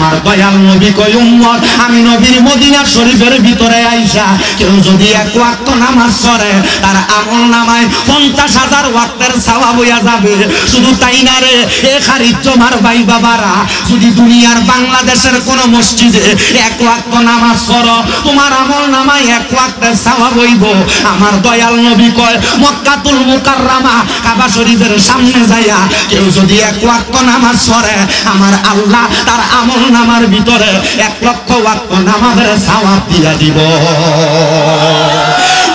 আমার দয়াল নবী কয় উম্মত আমি নবীর মদিনা শরীফের ভিতরে আইসা কেউ যদি এক ওয়াক্ত নামাজ পড়ে তার আমল নামায় 50,000 ওয়াক্তের সওয়াব হইয়া যাবে। শুধু তাই না রে, এ খারিজ তোমার ভাই বাবারা, যদি দুনিয়ার বাংলাদেশের কোন মসজিদে এক ওয়াক্ত নামাজ পড়ো তোমার আমল নামায় 1 ওয়াক্তের সওয়াব হইব। আমার দয়াল নবী কয় মক্কাতুল মুকাররমা কাবা শরীফের সামনে যাইয়া কেউ যদি 1 ওয়াক্ত নামাজ পড়ে আমার আল্লাহ তার আমল নামার ভিতরে 1 লক্ষ ওয়াক্ত নামাজের সওয়াব দিয়া দিব।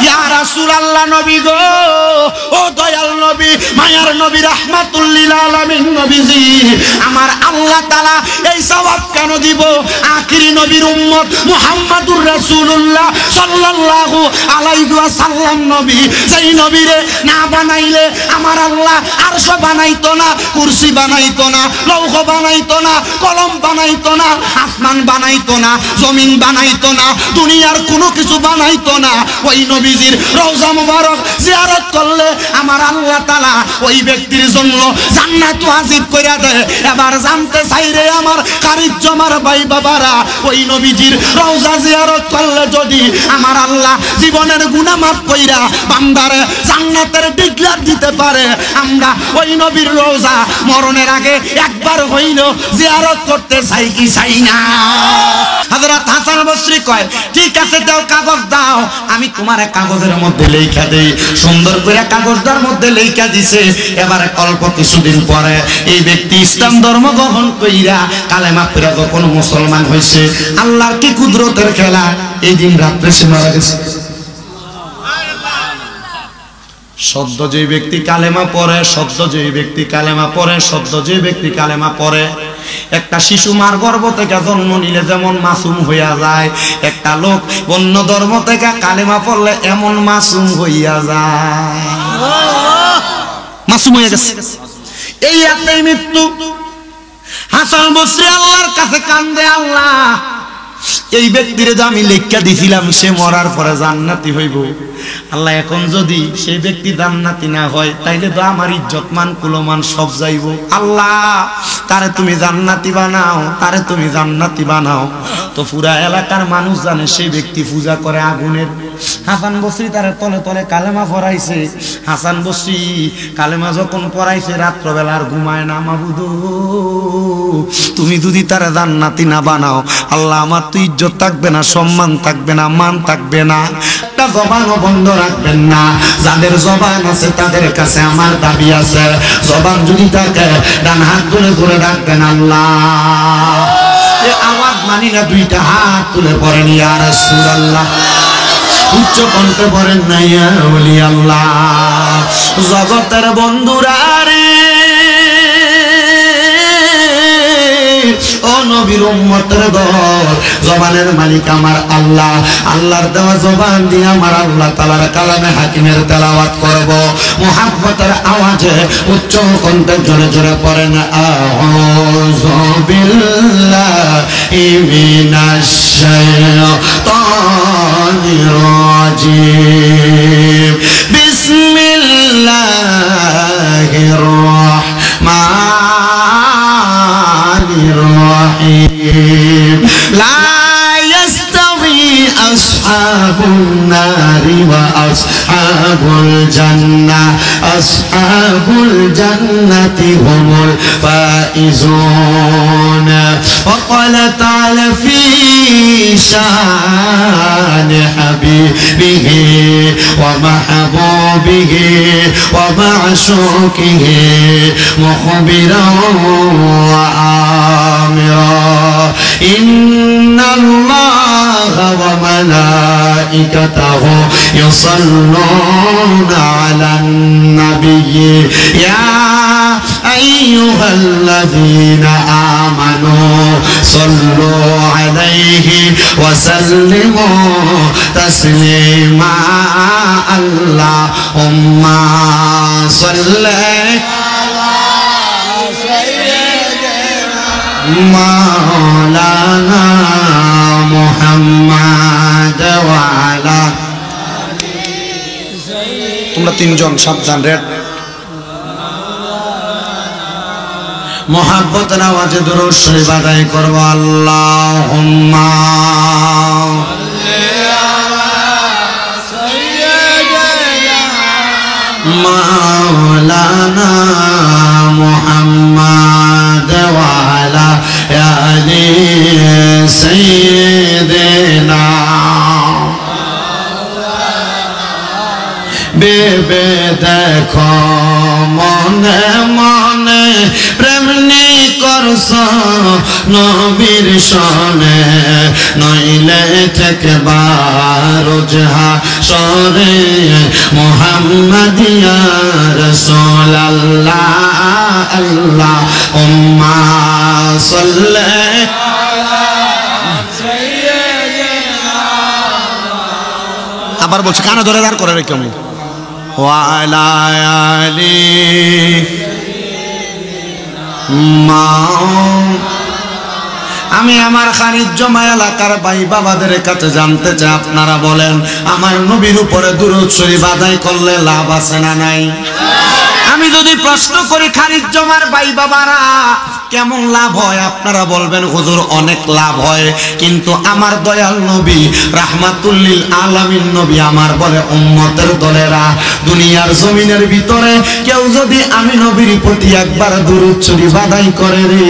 ইয়া রাসূলুল্লাহ নবী গো, ও দয়াল নবী, মায়ার নবী, রাহমাতুল লিল আলামিন নবীজি, আমার আল্লাহ তাআলা এই সওয়াব কেন দিব? আখিরি নবীর উম্মত মুহাম্মাদুর রাসূলুল্লাহ সাল্লাল্লাহু আলাইহি ওয়াসাল্লাম নবী, যেই নবীরে না বানাইলে আমার আল্লাহ আরশ বানাইতো না, কুরসি বানাইতো না, লৌহ বানাইতো না, কলম বানাইতো না, আসমান বানাইতো না, জমিন বানাইতো না, দুনিয়ার কোনো কিছু বানাইতো না। ওই নবীজির রওজা মুবারক জিয়ারত করলে আমার আল্লাহ তাআলা ওই ব্যক্তির জন্য জান্নাত ওয়াজিব কইরা দেয়। এবার জানতে চাই রে আমার খারিজ জমার ভাই বাবারা, ওই নবীজির রওজা জিয়ারত করলে যদি আমার আল্লাহ জীবনের গুনাহ মাফ কইরা বান্দারে জান্নাতের ডিক্লার দিতে পারে, আমরা ওই নবীর রওজা মরণের আগে একবার হইল জিয়ারত করতে চাই কি চাই না? হযরত হাসান বসরি কয় ঠিক আছে দাও, কাগজ দাও, আমি তোমার কাগজের মধ্যে লেখা দেই। সুন্দর করে কাগজটার মধ্যে লেখা দিছে। এবার অল্প কিছুদিন পরে এই ব্যক্তি ইসলাম ধর্ম গ্রহণ কইরা কালেমা পড়ে যখন মুসলমান হইছে, আল্লাহর কি কুদরতের খেলা, এই দিন রাত্রে সে মারা গেছে। সদ্য যে ব্যক্তি কালেমা পড়ে, সদ্য যে ব্যক্তি কালেমা পড়ে, সদ্য যে ব্যক্তি কালেমা পড়ে, একটা শিশু মার গর্ভ থেকে জন্ম নিলে যেমন মাসুম হইয়া যায়, একটা লোক অন্য ধর্ম থেকে কালেমা পড়লে এমন মাসুম হইয়া যায়, মাসুম হইয়া গেছে। এই একটাই মৃত্যু। হাসান বসরি আল্লাহর কাছে কান্দে, আল্লাহ এই ব্যক্তিরে যে আমি লেখা দিছিলাম সে মরার পরে জান্নাতি হইব, আল্লাহ এখন যদি সেই ব্যক্তি জান্নাতি না হয় তাইলে তো আমার ইজ্জত মান কুলমান সব যাইব। আল্লাহ তারে তুমি জান্নাতি বানাও, তারে তুমি জান্নাতি বানাও। তো পুরা এলাকার মানুষ জানে সেই ব্যক্তি পূজা করে আগুনের। হাসান বসরি তারে তলে তলে কালেমা পড়াইছে। হাসান বসরি কালেমা যখন পড়াইছে রাত্রবেলা আর ঘুমায় না। মাবুদ তুমি যদি তারে জান্নাতি না বানাও, আল্লাহ আমার তো ইজ্জত থাকবে না, সম্মান থাকবে না, মান থাকবে না। একটা জবানও বন্ধ রাখবেন না। যাদের জবান আছে তাদের কাছে আমার দাবি আছে, জবান যদি থাকে ডান হাত তুলে ধরে রাখবেন। আল্লাহ আওয়াজ মানি না, 2টা হাত তুলে পড়েন ইয়া রাসূলুল্লাহ, উচ্চ কণ্ঠে পড়েন না ইয়া ওলি আল্লাহ। জগতের বন্ধুরা রে, ও নবীর উম্মতের দল, জবানের মালিক আমার আল্লাহ। আল্লাহর দেওয়া জবান দিয়ে আমার আল্লাহ তাআলার কালামে হাকিমের তেলাওয়াত করব। মুহাব্বতের আওয়াজে উচ্চ কণ্ঠে জোরে জোরে পড়েন আউযু বিল্লাহি মিনাশ শাইতানির রাজিম বিসমিল্লাহির রাহমানির الرحيم لا يستوي أصحاب النار وأصحاب الجنة أصحاب الجنة هم الفائزون وقال تعالى في شان حبيبه ومحبوبه ومعشوقه مخبرا وآمرا إن الله وملائكته يصلون على النبي يا أيها الذين آمنوا صلوا عليه وسلموا تسليما اللهم صل مولانا محمد وعلى তোমরা তিনজন সাবধান রেড মোহাব্বতের আওয়াজে দুরূদ শরীফ আদায় করব। আল্লাহুম্মা মাওলানা মুহাম্মদ ওয়া আলা আলি সাইয়্যিদিনা বেবে দেখো মনে মনে প্রেমনি করছ নবীর শনে নইলে ঠেকবার রোজহা সরে মুহাম্মাদিয়া রাসূলুল্লাহ আল্লাহুম্মা সাল্লি আবার বলছে কানে ধরে দাঁড় করে রেখে আমি ওয়ালা আলি আমি আমার খানিজ্জমা এলাকার ভাই বাবাদের কাছে জানতে চাই, আপনারা বলেন আমার নবীর উপরে দুরূদ শরীফ আদায় করলে লাভ আছে না নাই? আমি যদি প্রশ্ন করি খানিজ্জমার ভাই বাবারা কেমন লাভ হয়, আপনারা বলবেন হুজুর অনেক লাভ হয়। কিন্তু আমার দয়াল নবী রাহমাতুল লিল আলামিন নবী আমার বলে উম্মতের দলেরা দুনিয়ার জমিনের ভিতরে কেউ যদি আমি নবীর প্রতি একবার দুরূদ শরীফ আদায় করে রে,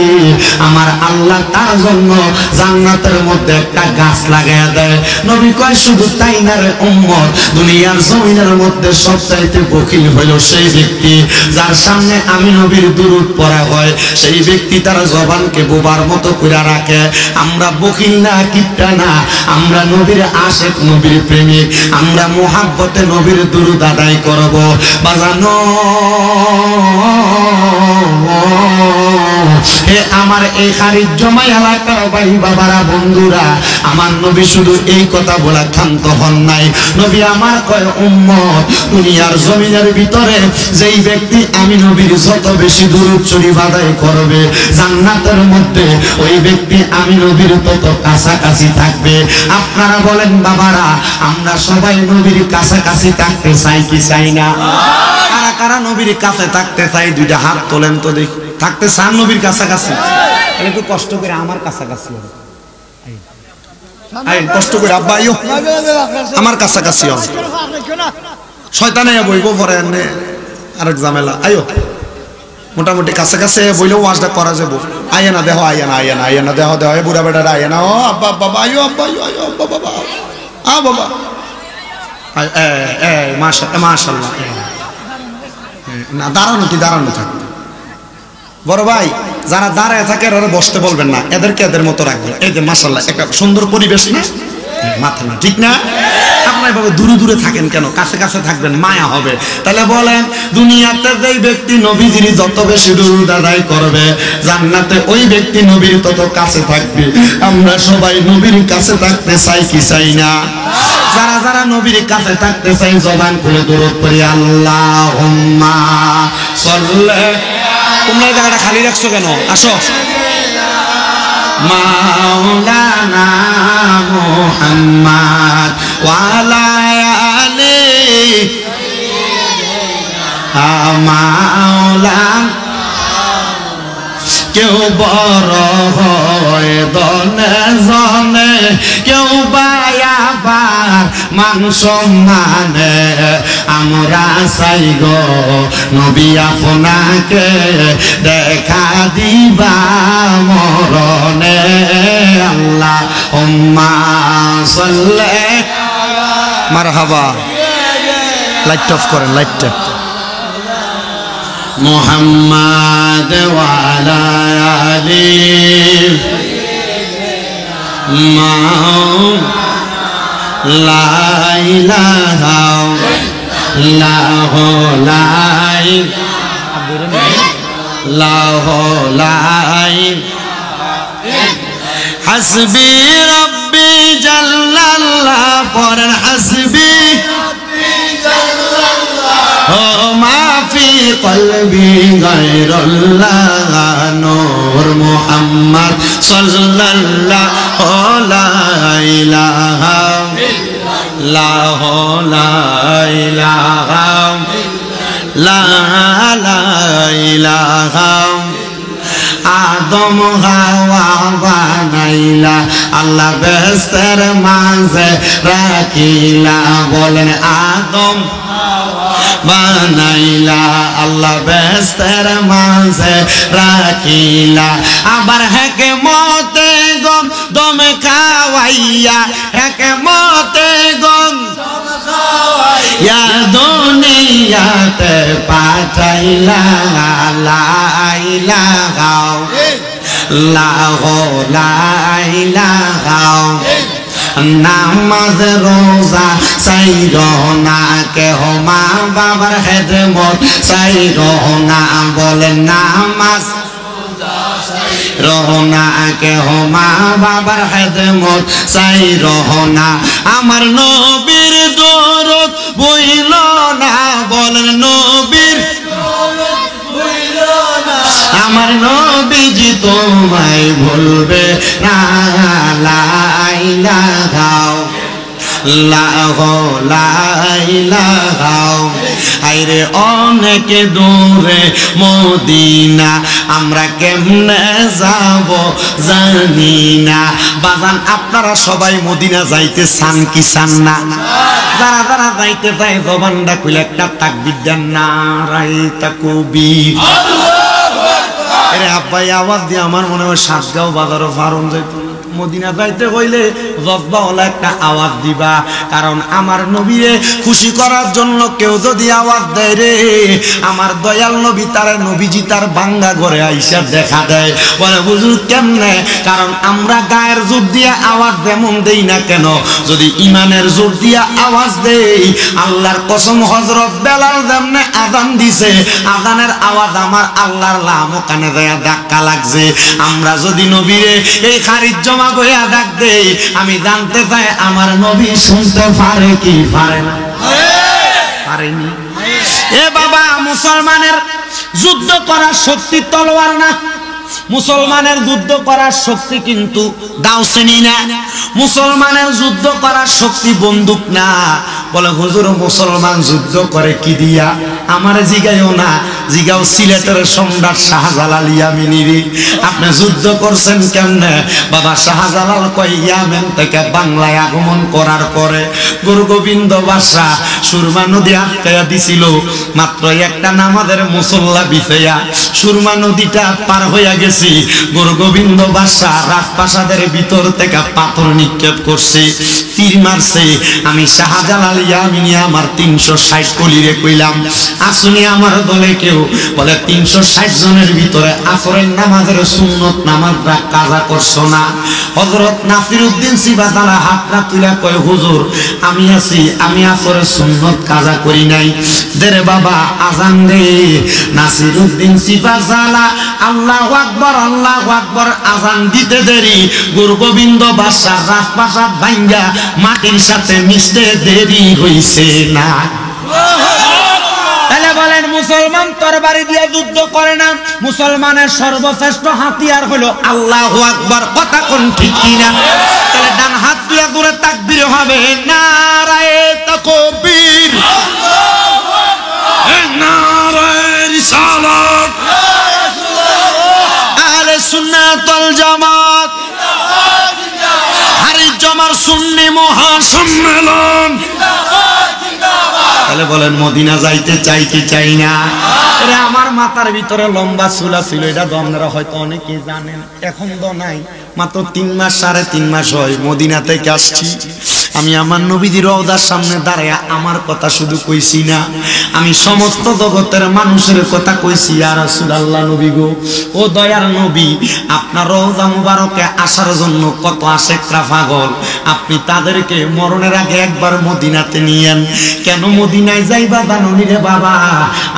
আমার আল্লাহ তার জন্য জান্নাতের মধ্যে একটা গাছ লাগায়া দেয়। নবী কয় শুধু তাই না রে উম্মত, দুনিয়ার জমিনের মধ্যে সবচাইতে বখিল হইল সেই ব্যক্তি যার সামনে আমি নবীর দুরূদ পড়া হয়, সেই ব্যক্তি তার জবানকে বোবার মতো করে রাখে। আমরা বখিল না, কিপটা না, আমরা নবীর আশিক, নবীর প্রেমিক, আমরা মুহাব্বতে নবীর দুরূদ আদায় করব। বাজানো হে আমার এই খানিজ্জমা এলাকার ভাই বাবারা বন্ধুরা, আমার নবী শুধু এই কথা বলা ক্ষান্ত হন নাই। নবী আমার কয় উম্মত দুনিয়ার জমিনের ভিতরে যেই ব্যক্তি আমি নবীর যত বেশি দুরূদ শরীফ আদায় করবে জান্নাতের মধ্যে ওই ব্যক্তি আমি নবীর তত কাছাকাছি থাকবে। আপনারা বলেন বাবারা আমরা সবাই নবীর কাছাকাছি থাকতে চাই কি চাই না? কারা কারা নবীর কাছে থাকতে চাই দুইটা হাত তোলেন তো দেখি। থাকতে চান নবীর কাছাকাছি? একটু কষ্ট করে আমার কাছাকাছি কষ্ট করে আব্বা আইও আমার কাছাকাছি শয়তানে বইব পরে আরেক ঝামেলা। আইও মোটামুটি কাছে কাছে বইলেও ওয়াজটা করা যাবো। আইয়া না দেহ, আইয়া না, আইয়া না, আইয়া না দেহ দেহ, বুড়া বেটারা আইয়া না। ও আব্বা বাবা আইও, আব্বা আইও, আইও আব্বা বাবা, আ বাবা মাশাআল্লাহ। না দাঁড়ানো কি দাঁড়ানো থাকবে বড় ভাই, যারা দাঁড়ায় থাকে এরা বসতে বলবেন না, এদেরকে এদের মতো রাখবেন। এই যে মাশাআল্লাহ একটা সুন্দর পরিবেশ না, মাথা না ঠিক না? আপনার ভাবে দূরে দূরে থাকেন কেন? কাছে কাছে থাকবেন, মায়া হবে। তাহলে বলেন দুনিয়াতে যেই ব্যক্তি নবীজির যত বেশি দুরূদ আদায় করবে জান্নাতে ওই ব্যক্তি নবীর তত কাছে থাকবে। আমরা সবাই নবীর কাছে থাকতে চাই কি চাই না? যারা যারা নবীর কাছে থাকতে চাই জবান খুলে দুরূদ পড়ি আল্লাহুম্মা সাল্লি। তোমরা এই জায়গাটা খালি রাখছো কেন? আসো। মাওলানা মুহাম্মদ ওয়া আলা আলি মাওলানা। কেউ বড় হয় দনে জনে, কেউ বায়াবার মান সম্মানে, আমরা চাই গো নবী আপনাকে দেখা দিবা মরণে। আল্লাহুম্মা সাল্লি। মারহাবা। লাইট অফ করেন, লাইটটা। মুহাম্মদ ওয়া আলা আলি লা ইলাহা ইল্লাল্লাহু লা ইলাহা হাসবি রাব্বি জাল্লাল্লাহ। পড়েন হাসবি ও মাফি কলবি গায়রুল্লাহ নূর মুহাম্মদ সাল্লাল্লাহু লা ইলাহা ইল্লাল্লাহু লা ইলাহা লা ইলাহা আদম হাওয়া বানাইলা আল্লাহ বেহেশতের মাঝে রাখিলা বলেন আদম বানাইলা আল্লাহ বেহেশতের মাঝে রাখিলা আবার হেকেমতে গম দমে খাওয়াইয়া হেকেমতে গম ইয়া দুনিয়াতে পাঠাইলা লা ইলাহা লা ইলাহা নামাজ রোজা চাইরো না কেহ মা বাবার খেদমত চাইরো না বলেন নামাজ রহনা কেহ মা বাবার খেদমত চাইরো না আমার নবীর দরদ বইল না বলেন নবীর আমার নবীজি তোমায় ভুলবে না লা ইলাহা লা ইলাহা আইরে অনেক দূরে মদিনা আমরা কেমনে যাব জানি না বাজান আপনারা সবাই মদিনা যাইতে চান কি চান না যারা যারা যাইতে চায় জবানটা খুলে একটা তাকবীর দেন নারায়ে তাকবীর আরে আব্বাই আওয়াজ দিয়ে আমার মনে হয় সাতগাঁও বাজারও ফারুন যাইতো মদিনা যাইতে হইলে জজবাওয়ালা একটা আওয়াজ দিবা কারণ আমার নবীরে খুশি করার জন্য কেউ যদি আওয়াজ দেয় রে আমার দয়াল নবী তার নবীজি তার বাঙ্গা ঘরে আইসা দেখা দেয় বলে হুজুর কেমনে কারণ আমরা গায়ের জোর দিয়ে আওয়াজ যেমন দেই না কেন যদি ইমানের জোর দিয়ে আওয়াজ দেই আল্লাহর কসম হযরত বেলাল যেমনে আযান দিছে আযানের আওয়াজ আমার আল্লাহর লামো কানে দেয়া ধাক্কা লাগছে আমরা যদি নবীরে এই খারিজ জমা বইয়া ডাক দেই আমি জানতে চাই আমার নবী শুনতে পারে কি পারে না পারেনি এ বাবা মুসলমানের যুদ্ধ করার শক্তি তলোয়ার না মুসলমানের যুদ্ধ করার শক্তি কিন্তু দাও শ্রেণী না মুসলমানের যুদ্ধ করার শক্তি বন্দুক না বলে হুজুর মুসলমান যুদ্ধ করে কি দিয়া আমারে জিগাইও না জিগাও সিলেটের সম্রাট শাহজালাল ইয়ামিনীরে আপনি যুদ্ধ করছেন কেমনে বাবা শাহজালাল কয় ইয়ামেন থেকে বাংলায় আগমন করার পরে গুরু গোবিন্দ বাদশা সুরমা নদী আটকায়া দিছিল মাত্র একটা নামাজের মুসল্লা বিছাইয়া সুরমা নদীটা পার হইয়া গেছি গুরু গোবিন্দ বাদশা রাজপ্রাসাদের ভিতর থেকে পাথর নিক্ষেপ করছে তীর মারছে আমি শাহজালাল ইয়ামিনী আমার 360 কলিরে কইলাম আসুনি আমার দলে কেউ বলে 360 জনের ভিতরে আসরের নামাজের সুন্নত নামাজটা কাজা করছো না হযরত নাসিরউদ্দিন সিবাতালা হাতটা তুলে কয় হুজুর আমি আছি আমি আসরের সুন্নত কাজা করি নাই দেরে বাবা আজান দে নাসিরউদ্দিন সিবাতালা আল্লাহু আকবার আজান দিতে দেরি গুরু গোবিন্দ বাদশা রাজপ্রাসাদ ভাঙ্গা মাটির সাথে মিশতে দেরি হইছে না তাহলে বলেন মুসলমান তরবারি দিয়ে যুদ্ধ করে না মুসলমানের সর্বশ্রেষ্ঠ হাতিয়ার হলো আল্লাহু আকবার কথা কোন ঠিক কিনা তাহলে ডান হাত দিয়ে জোরে তাকবীর হবে নারায়ে তাকবীর আল্লাহু আকবার নারায়ে রিসালাত ইয়া রাসূলুল্লাহ আহলে সুন্নাত ওয়াল জামাত জিন্দাবাদ জিন্দাবাদ হারিজ জমার সুন্নি মহাসম্মেলন জিন্দাবাদ জিন্দাবাদ তাহলে বলেন মদিনা যাইতে চাই কি চাই না আরে আমার মাথার ভিতরে লম্বা চুলা ছিল এটা আপনারা হয়তো অনেকে জানেন এখন তো নাই মাত্র 3 মাস 3.5 মাস হয় মদিনা থেকে আসছি আমি আমার নবীজির রওজার সামনে দাঁড়ায়া আমার কথা শুধু কইছি না আমি সমস্ত জগতের মানুষের কথা কইছি ইয়া রাসূলুল্লাহ নবী গো ও দয়ার নবী আপনার রওজা মুবারকে আসার জন্য কত আশেকরা পাগল আপনি তাদেরকে মরণের আগে একবার মদিনাতে নিয়েন কেন মদিনায় যাইবা জানুনি রে বাবা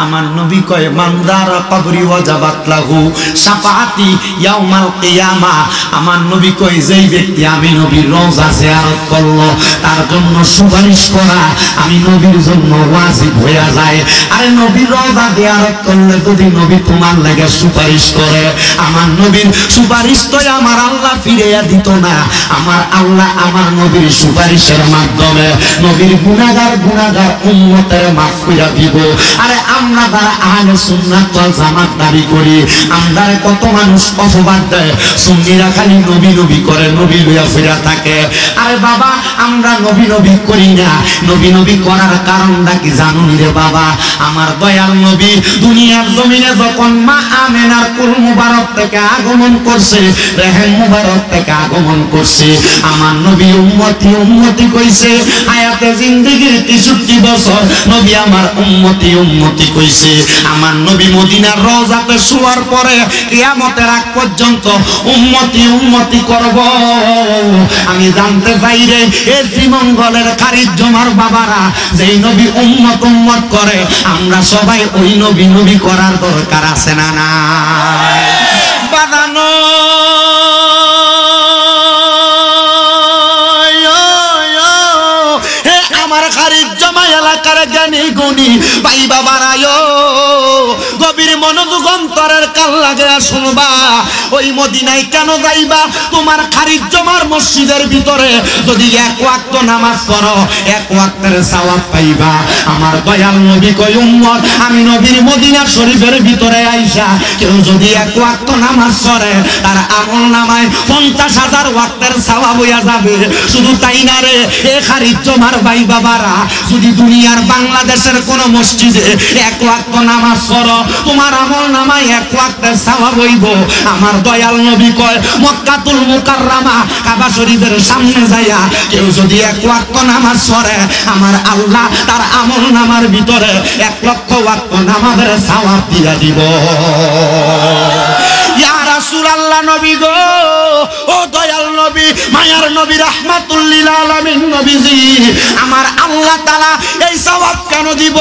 আমার নবী কয় মানদার কবরি ওয়াজাবাত লাহু শাফাআতি ইয়াউমাল কিয়ামা আমার নবী কয় যেই ব্যক্তি আমি নবীর রওজা জিয়ারত করলো তার জন্য সুপারিশ করা আমি নবীর জন্য ওয়াজিব হয়ে যায়। আরে নবীর রওজা জিয়ারত করলে যদি নবী তোমার লাগে সুপারিশ করে, আমার নবীর সুপারিশ তো আমার আল্লাহ ফিরিয়ে দিত না। আমার আল্লাহ আমার নবীর সুপারিশের মাধ্যমে নবীর গুনাহগার উম্মতের মাফ কইরা দিব। আরে আমরা যারা আহলে সুন্নাত ওয়াল জামাত দাবি করি, আমরা কত মানুষ অপবাদ দেয়, সুন্নিরা খালি নবী নবী করে, নবী লইয়া ফিরা থাকে। আরে বাবা আমরা নবী নবী করি না, নবী নবী করার কারণটা কি জানুনি রে বাবা? আমার দয়াল নবী দুনিয়ার জমিনে যখন মা আমেনার কুল মুবারক থেকে আগমন করছে, রেহেম মুবারক থেকে আগমন করছে, আমার নবী উম্মতি উম্মতি কইছে। হায়াতে জিন্দেগির 63 বছর নবী আমার উম্মতি উম্মতি কইছে। আমার নবী মদিনার রওজাতে শোয়ার পরে কিয়ামতের আগ পর্যন্ত উম্মতি উম্মতি করব। আমি জানতে চাই রে এ শ্রীমঙ্গলের খারিজ্জমার বাবারা যেই নবী উম্মত উম্মত করে, আমরা সবাই ওই নবী নবী করার দরকার আছে না না? বাদানো আমার খারিজ্জমা এলাকার জ্ঞানী গুণী ভাই বাবারায়, গভীর মনোযোগ অন্তরের কান লাগে শুনবা। ওই মদিনায় কেন যাইবা? তোমার খারিজ্জমার মসজিদের ভিতরে যদি এক ওয়াক্ত নামাজ পড়ো, এক ওয়াক্তের সওয়াব পাইবা। আমার দয়াল নবী কই উম্মত, আমি নবীর মদিনা শরীফের ভিতরে আইসা কেউ যদি এক ওয়াক্ত নামাজ পড়ে, তার আমল নামায় 50,000 ওয়াক্তের সওয়াব হইয়া যাবে। শুধু তাই না রে, এ খারিজ্জমার ভাই বাবারা, যদি দুনিয়ার বাংলাদেশের কোন মসজিদে এক ওয়াক্ত নামাজ পড়ো, তোমার আমল নামায় এক ওয়াক্তের সওয়াব হইব। আমার দয়াল নবী কয় মক্কাতুল মুকাররমা কাবা শরীফের সামনে যাইয়া কেউ যদি এক ওয়াক্ত নামাজ পড়ে, আমার আল্লাহ তার আমল নামার ভিতরে 1,00,000 ওয়াক্ত নামাজের সওয়াব দিয়া দিব। ইয়া রাসূলুল্লাহ নবী গো, ও দয়াল নবী, মায়ার নবী, রাহমাতুল লিল আলামিন নবীজি, আমার আল্লাহ তাআলা এই সওয়াব কেন দিব?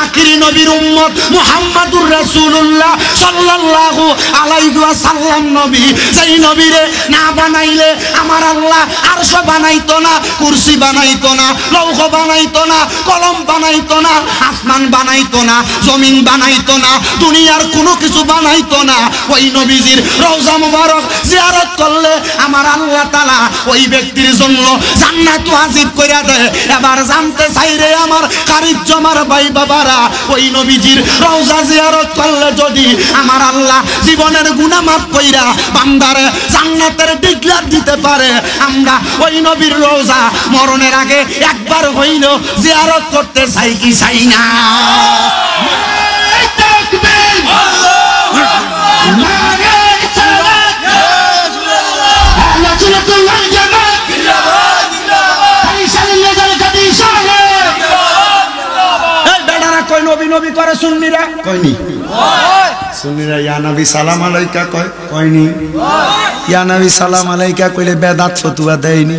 আখিরি নবীর উম্মত মুহাম্মাদুর রাসূলুল্লাহ সাল্লাল্লাহু আলাইহি ওয়াসাল্লাম নবী, সেই নবীরে না বানাইলে আমার আল্লাহ আরশ বানাইতো না, কুরসি বানাইতো না, লৌহ বানাইতো না, কলম বানাইতো না, আসমান বানাইতো না, জমিন বানাইতো না, দুনিয়ার কোনো কিছু বানাইতো না। ওই নবীজির রওজা মুবারক জিয়ারত করলে আমার আল্লাহ তাআলা ওই ব্যক্তির জন্য জান্নাত ওয়াজিব কইরা দেয়। এবার জানতে চাই রে আমার খারিজ্জমার ভাই বাবারা, ওই নবীজির রওজা জিয়ারত করলে যদি আমার আল্লাহ জীবনের গুনাহ মাফ কইরা বান্দারে জান্নাতের ডিগলার দিতে পারে, আমরা ওই নবীর রওজা মরণের আগে একবার হইলো জিয়ারত করতে চাই কি চাই না? নবী নবী করে সুন্নিরা কয়নি? সুন্নিরা ইয়া নবী সালাম আলাইকা কয় কয়নি? ইয়া নবী সালাম আলাইকা কইলে বেদাত ফতুয়া দেয়নি।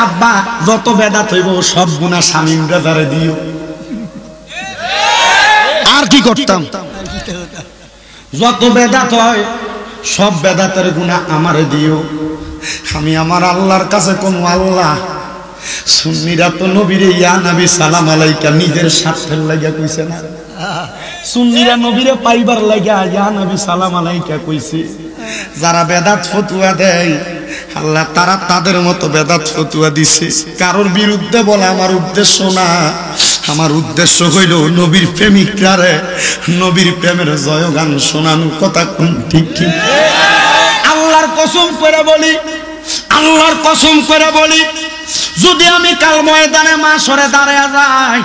আব্বা যত বেদাত হইব সব গুনাহ শামীম রাজারে দিও। আর কি করতাম? যত বেদাত হয় সব বেদাতের গুনাহ আমারে দিও। আমি আমার আল্লাহর কাছে কোন আল্লাহ, সুন্নিরা তো নবীরে ইয়া নবী সালাম আলাইকা নিজের স্বার্থের লাগা কইছে না, সুন্নিরা নবীরে পাইবার লাগা ইয়া নবী সালাম আলাইকা কইছে। যারা বেদাত ফতুয়া দেয় আল্লাহ তারা তাদের মতো বেদাত ফতুয়া দিছে। কারোর বিরুদ্ধে বলা আমার উদ্দেশ্য না, আমার উদ্দেশ্য হইল নবীর প্রেমিকরারে নবীর প্রেমের জয়গান শোনানো। কথা কোন ঠিক ঠিক? আল্লাহর কসম করে বলি, আল্লাহর কসম করে বলি, যদি আমি কাল ময়দানে মাশরে দাঁড়ায়া যাই,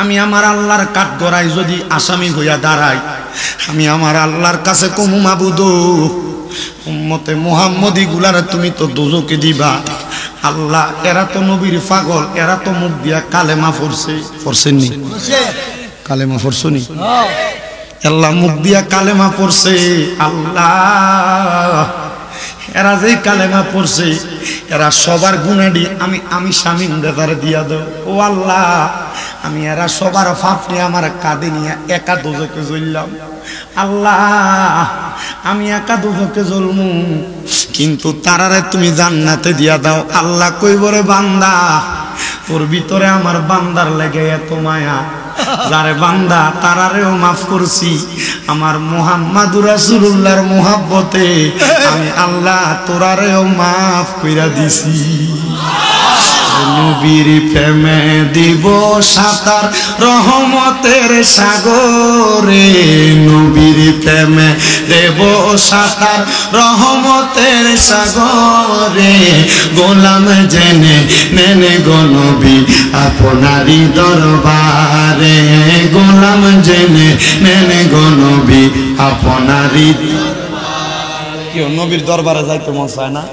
আমি আমার আল্লাহর কাঠগড়ায় যদি আসামি হইয়া দাঁড়াই, আমি আমার আল্লাহর কাছে কমু মাবুদ, উম্মতে মুহাম্মদী গুলারে তুমি তো দোজকে দিবা। আল্লাহ এরা তো নবীর পাগল, এরা তো মুখ দিয়া কালেমা পড়ছে, পড়ছেননি? কালেমা পড়ছনি? আল্লাহ মুখ দিয়া কালেমা পড়ছে। আল্লাহ এরা যে কালেমা পড়ছে এরা সবার গুনাহটি আমি শামীম রেজারে দিয়া দাও। ও আল্লাহ, আমি এরা সবার পাপ নিয়ে আমার কাঁধে নিয়ে একা দোজকে জ্বললাম। আল্লাহ আমি একা দোজকে জ্বলমু, কিন্তু তারারে তুমি জান্নাতে দিয়া দাও। আল্লাহ কইবরে বান্দা তোর ভিতরে আমার বান্দার লেগে এত মায়া, যারে বান্দা তারারেও মাফ করছি, আমার মুহাম্মাদুর রাসূলুল্লাহর মুহাব্বতে আমি আল্লাহ তোরারেও মাফ কইরা দিছি। নবীর প্রেমে দিব সাঁতার রহমতের সাগরে, নবীর প্রেমে দেব সাঁতার রহমতের সাগরে, গোলাম জেনে নেনে গো নবী আপনারই দরবারে, গোলাম জেনে নেনে গো নবী আপনারই দরবারে। কেউ নবীর দরবারে যাইতে মন চায় না?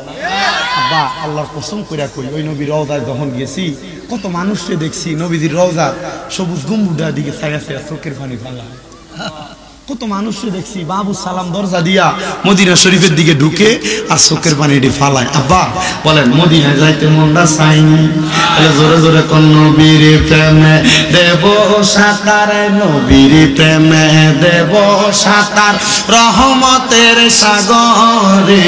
বা আল্লাহর কসম কইরা কই, ওই নবীর রওজায় যখন গেছি কত মানুষকে দেখছি, নবীজির রওজার সবুজ গম্বুজের দিকে ছায়া ছায়া চোখের পানি ফেলা, কত মানুষকে দেখছি বাবু সালাম দরজা দিয়া মদিনা শরীফের দিকে ঢুকে আর চোখের পানিটি ফালায়। আব্বা বলেন মদিনায় যাইতে মনটা চাইনি? জোরে জোরে কোন নবীর প্রেমে দেব সাঁতার, নবীর প্রেমে দেব সাঁতার রহমতের সাগরে,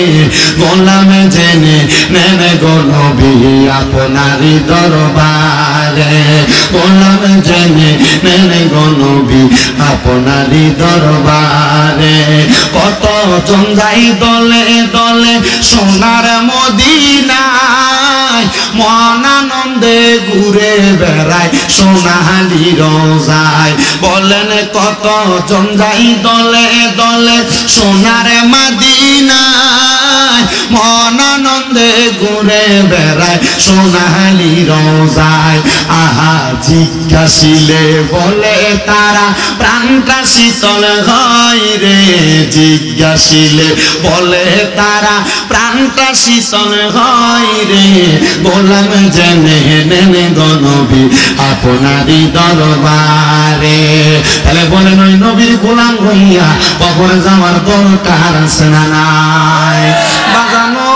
গোলাম জেনে নেনে গো নবী আপনারই দরবারে, গোলাম জেনে নেনে গো নবী আপনারই দরবারে। কত জন যাই দলে দলে সোনার মদিনায়, মন আনন্দে ঘুরে বেড়ায় সোনালি রোজায়। বলেন কত জন যাই দলে দলে সোনার মদিনায়, মন আনন্দে ঘুরে বেড়ায় সোনালি রোজায়। আহা জিজ্ঞাসিলে বলে তারা প্রাণটা শীতল হয় রে, জিজ্ঞাসিলে বলে তারা প্রাণটা শীতল হয় রে, গোলাম জেনে নেনে গো নবী আপনারই দরবারে। তাহলে বলেন ওই নবীর গোলাম হইয়া কবরে যাওয়ার দরকার আছে না নাই? বাজানো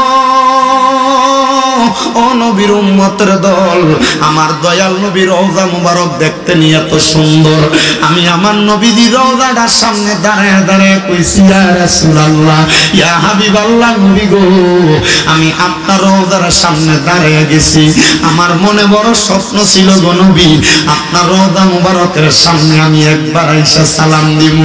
ও নবীর উম্মতের দল, আমার দয়াল নবীর রওজা মুবারক দেখতে নিয়ে এত সুন্দর, আমি আমার নবীর রওজাটার সামনে দাঁড়ায় দাঁড়ায় কইছি ইয়া রাসূলুল্লাহ, ইয়া হাবিবাল্লাহ, নবী গো আমি আপনার রওজার সামনে দাঁড়িয়ে গেছি, আমার মনে বড় স্বপ্ন ছিল গো নবী আপনার রওজা মুবারকের সামনে আমি একবার আইসা সালাম দিব,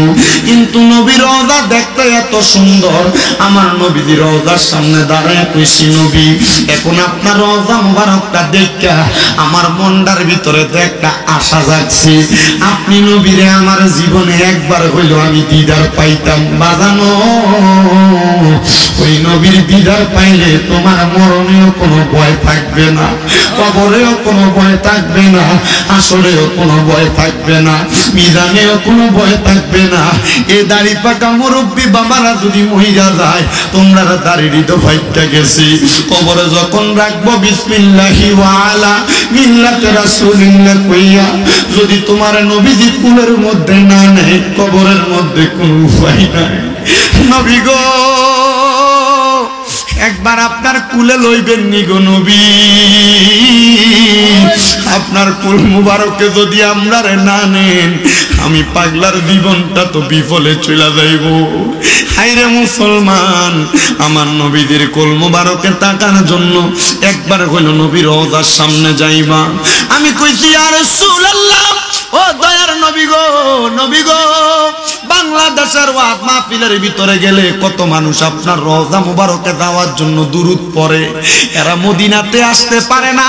কিন্তু নবীর রওজা দেখতে এত সুন্দর, আমার নবীর রওজার সামনে দাঁড়ায় কইছি নবী এখন আপনার রওজা মুবারকটা দেখা আমার মনটার ভিতরে তো একটা আশা জাগছে, আপনি নবীরে আমার জীবনে একবার হইলো আমি দিদার পাইতাম। বাজানো ওই নবীর দিদার পাইলে তোমার মরণেও কোনো ভয় থাকবে না, কবরেও কোনো ভয় থাকবে না, আসরেও কোনো ভয় থাকবে না, মিজানেও কোনো ভয় থাকবে না। এ দাড়ি পাকা মুরব্বী বাবারা যদি মহিলা যায়, তোমরা দাড়িরই তো ফাইটটা গেছি, কবরে যখন রাখবো বিসমিল্লাহি ওয়া আলা মিল্লাতি রাসূলিল্লাহ কইয়া যদি তোমার নবীজি কুলের মধ্যে না নেয়, কবরের মধ্যে কোনো উপায় নাই। নবী গো একবার আপনার কুলে লইবেন নি গো নবী, আপনার কুল মুবারকে যদি আমরা না নেন, আমি পাগলার জীবনটা তো বিফলে চলে যাইব। হায়রে মুসলমান, আমার নবীদের কুল মুবারকে তাকার জন্য একবার হইল নবীর রওজার সামনে যাইবা। আমি কইছি ইয়া রাসূলুল্লাহ, ও দয়ার নবী গো, নবী গো বাংলাদেশের ওয়াজ মাহফিলের ভিতরে গেলে কত মানুষ আপনার রওজা মুবারকে যাওয়ার জন্য দুরূদ পড়ে, এরা মদিনাতে আসতে পারে না,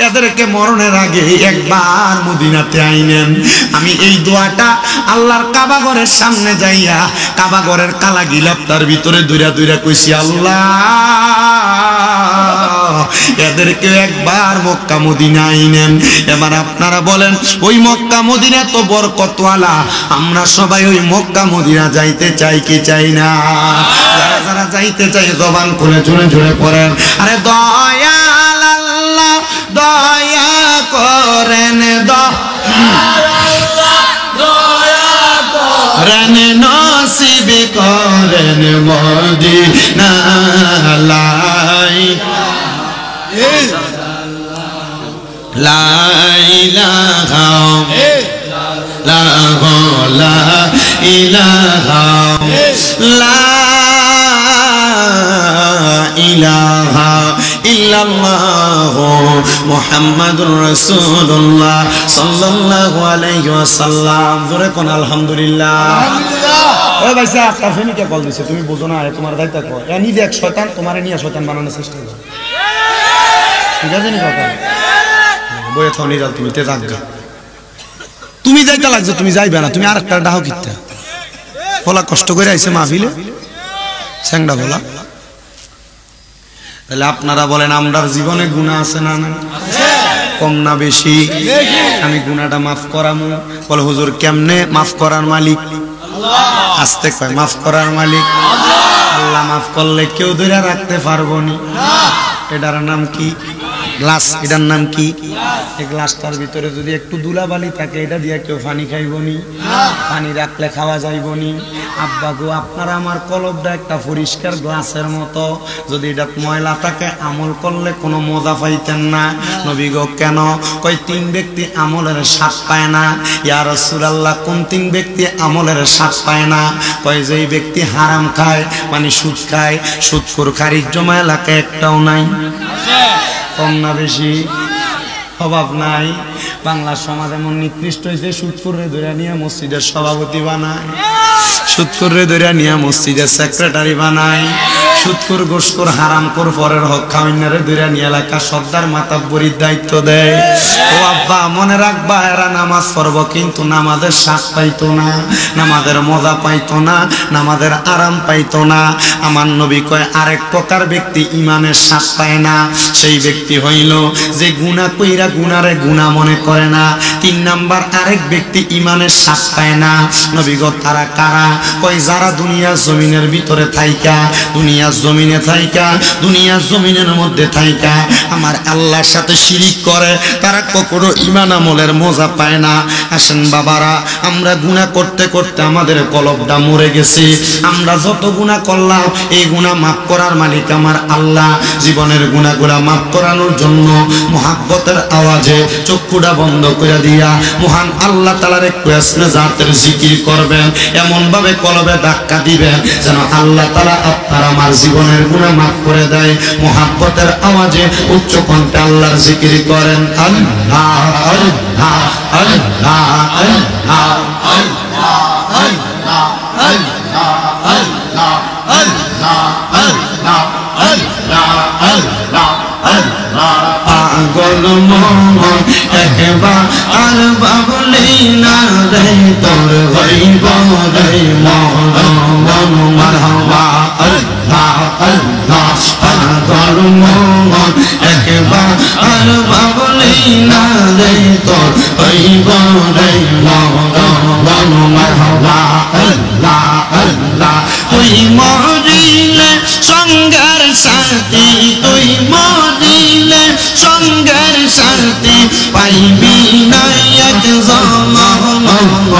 এদেরকে মরণের আগে একবার মদিনাতে আইনেন। আমি এই দোয়াটা আল্লাহর কাবা ঘরের সামনে যাইয়া কাবা ঘরের কালা গিলাপটার ভিতরে দূরা দূরা কইছি, আল্লাহ এদেরকে একবার মক্কা মদিনা আইনেন। এবার আপনারা বলেন ওই মক্কা মদিনা তো বরকতওয়ালা, আমরা সবাই ওই মক্কা মদিনা যাইতে চাই কি চাই না? যারা যারা যাইতে চাই জবান খুলে জোরে জোরে পড়েন, আরে দয়াল আল্লাহ দয়া করেন, দয়া নসিব করেন মদিনা লাই লা ইলাহা লা ইলাহা লা ইলাহা ইল্লাল্লাহ মুহাম্মাদুর রাসূলুল্লাহ সাল্লাল্লাহু আলাইহি ওয়াসাল্লাম। জোরে কোন আলহামদুলিল্লাহ। ও ভাই সাহেব আপনার ফেনিকে কল দিছে, তুমি বুঝো না, তোমার দায়িত্ব কর। এ নিজে এক শয়তান, তোমারে নিয়ে শয়তান বানানোর চেষ্টা করো, ঠিক আছে নি কথা? বইয়ে থাও নিয়ে যাও, তুমি তে যাগা, তুমি যাইতে লাগছো, তুমি যাইবে না, তুমি আরেকটা ডাহো কিতা বলা কষ্ট করে আইছে মাহফিলে স্যাংডা বলা। তাহলে আপনারা বলেন আমরার জীবনে গুনাহ আছে না না? কম না বেশি? আমি গুনাহটা মাফ করামু। বলে হুজুর কেমনে? মাফ করার মালিক আল্লাহ। আস্তে কয় মাফ করার মালিক আল্লাহ। আল্লাহ মাফ করলে কেউ ধরে রাখতে পারবো না। এটার নাম কি? গ্লাস। এটার নাম কি? এই গ্লাসটার ভিতরে যদি একটু ধুলাবালি থাকে, এটা দিয়ে কেউ পানি খাইবনি, পানি রাখলে খাওয়া যাইবনি। আব্বা গো, আপনারা আমার কলবটা একটা পরিষ্কার গ্লাসের মতো, যদি এটা ময়লা থাকে আমল করলে কোনো মজা পাইতেন না। নবী গো কেন? কই তিন ব্যক্তি আমলের স্বাদ পায় না। ইয়া রাসূলুল্লাহ কোন তিন ব্যক্তি আমলের স্বাদ পায় না? কই যেই ব্যক্তি হারাম খায়, মানে সুদ খায়, সুদখোর খারিজ জমা এলাকায় একটাও নাই। কম না বেশি? অভাব নাই। বাংলা সমাজ এমন নিকৃষ্ট হয়েছে, সুদখোররে ধরে নিয়ে মসজিদের সভাপতি বানায়, সুদখোররে ধরে নিয়ে মসজিদের সেক্রেটারি বানায়, সুদখোর ঘুষখোর হারামখোর পরের হক খাওয়াইনারে ধরে নিয়ে এলাকা সর্দার মাতাব্বরির দায়িত্ব দেয়। ও আব্বা মনে রাখবা, এরা নামাজ পড়ব কিন্তু নামাজের স্বাদ পাইতো না, নামাজের মজা পাইতো না, নামাজের আরাম পাইতো না। আমার নবী কয় আরেক প্রকার ব্যক্তি ইমানের স্বাদ পায় না, সেই ব্যক্তি হইল যে গুনাহ কইরা গুনারে গুনাহ মনে করে না। 3 নাম্বার আরেক ব্যক্তি ইমানের স্বাদ পায় না। নবী গো তারা কারা? কয় যারা দুনিয়ার জমিনের ভিতরে থাইকা, দুনিয়ার জমিনে থাইকা, দুনিয়ার জমিনের মধ্যে থাইকা আমার আল্লাহর সাথে শিরিক করে, তারা কখনো ঈমান আমলের মজা পায় না। আসেন বাবারা, আমরা গুনাহ করতে করতে আমাদের কলবটা মরে গেছে। আমরা যত গুনাহ করলাম, এই গুনাহ মাফ করার মালিক আমার আল্লাহ। জীবনের গুনাহগুলা মাফ করানোর জন্য মুহাব্বতের আওয়াজে চক্ষুটা বন্ধ করে দিয়া মহান আল্লাহ তাআলার একটু ইসমে জাতের জিকির করবেন, এমন ভাবে কলবে ধাক্কা দিবেন যেন আল্লাহ তাআলা আপনার আমার জীবনের গুনাহ মাফ করে দেয়। মুহাব্বতের আওয়াজে উচ্চ কণ্ঠে আল্লাহর জিকির করেন। আল্লাহ আল্লাহ আল্লাহ আল্লাহ আল্লাহ আল্লাহ আল্লাহ আল্লাহ আল্লাহ আল্লাহ আল্লাহ আল্লাহ আল্লাহ। পাগল মন একবার আর বাবলি না রে, তোর হইব রে মন মারহাবা। আল্লাহ আল্লাহ। পাগল মন একবার আর বাবলি না রে, তোর হইব রে মন মারহাবা। আল্লাহ আল্লাহ। তুই মরিলে সঙ্গের সাথী, তুই মরিলে সঙ্গের সাথী পাইবি না এক জনম।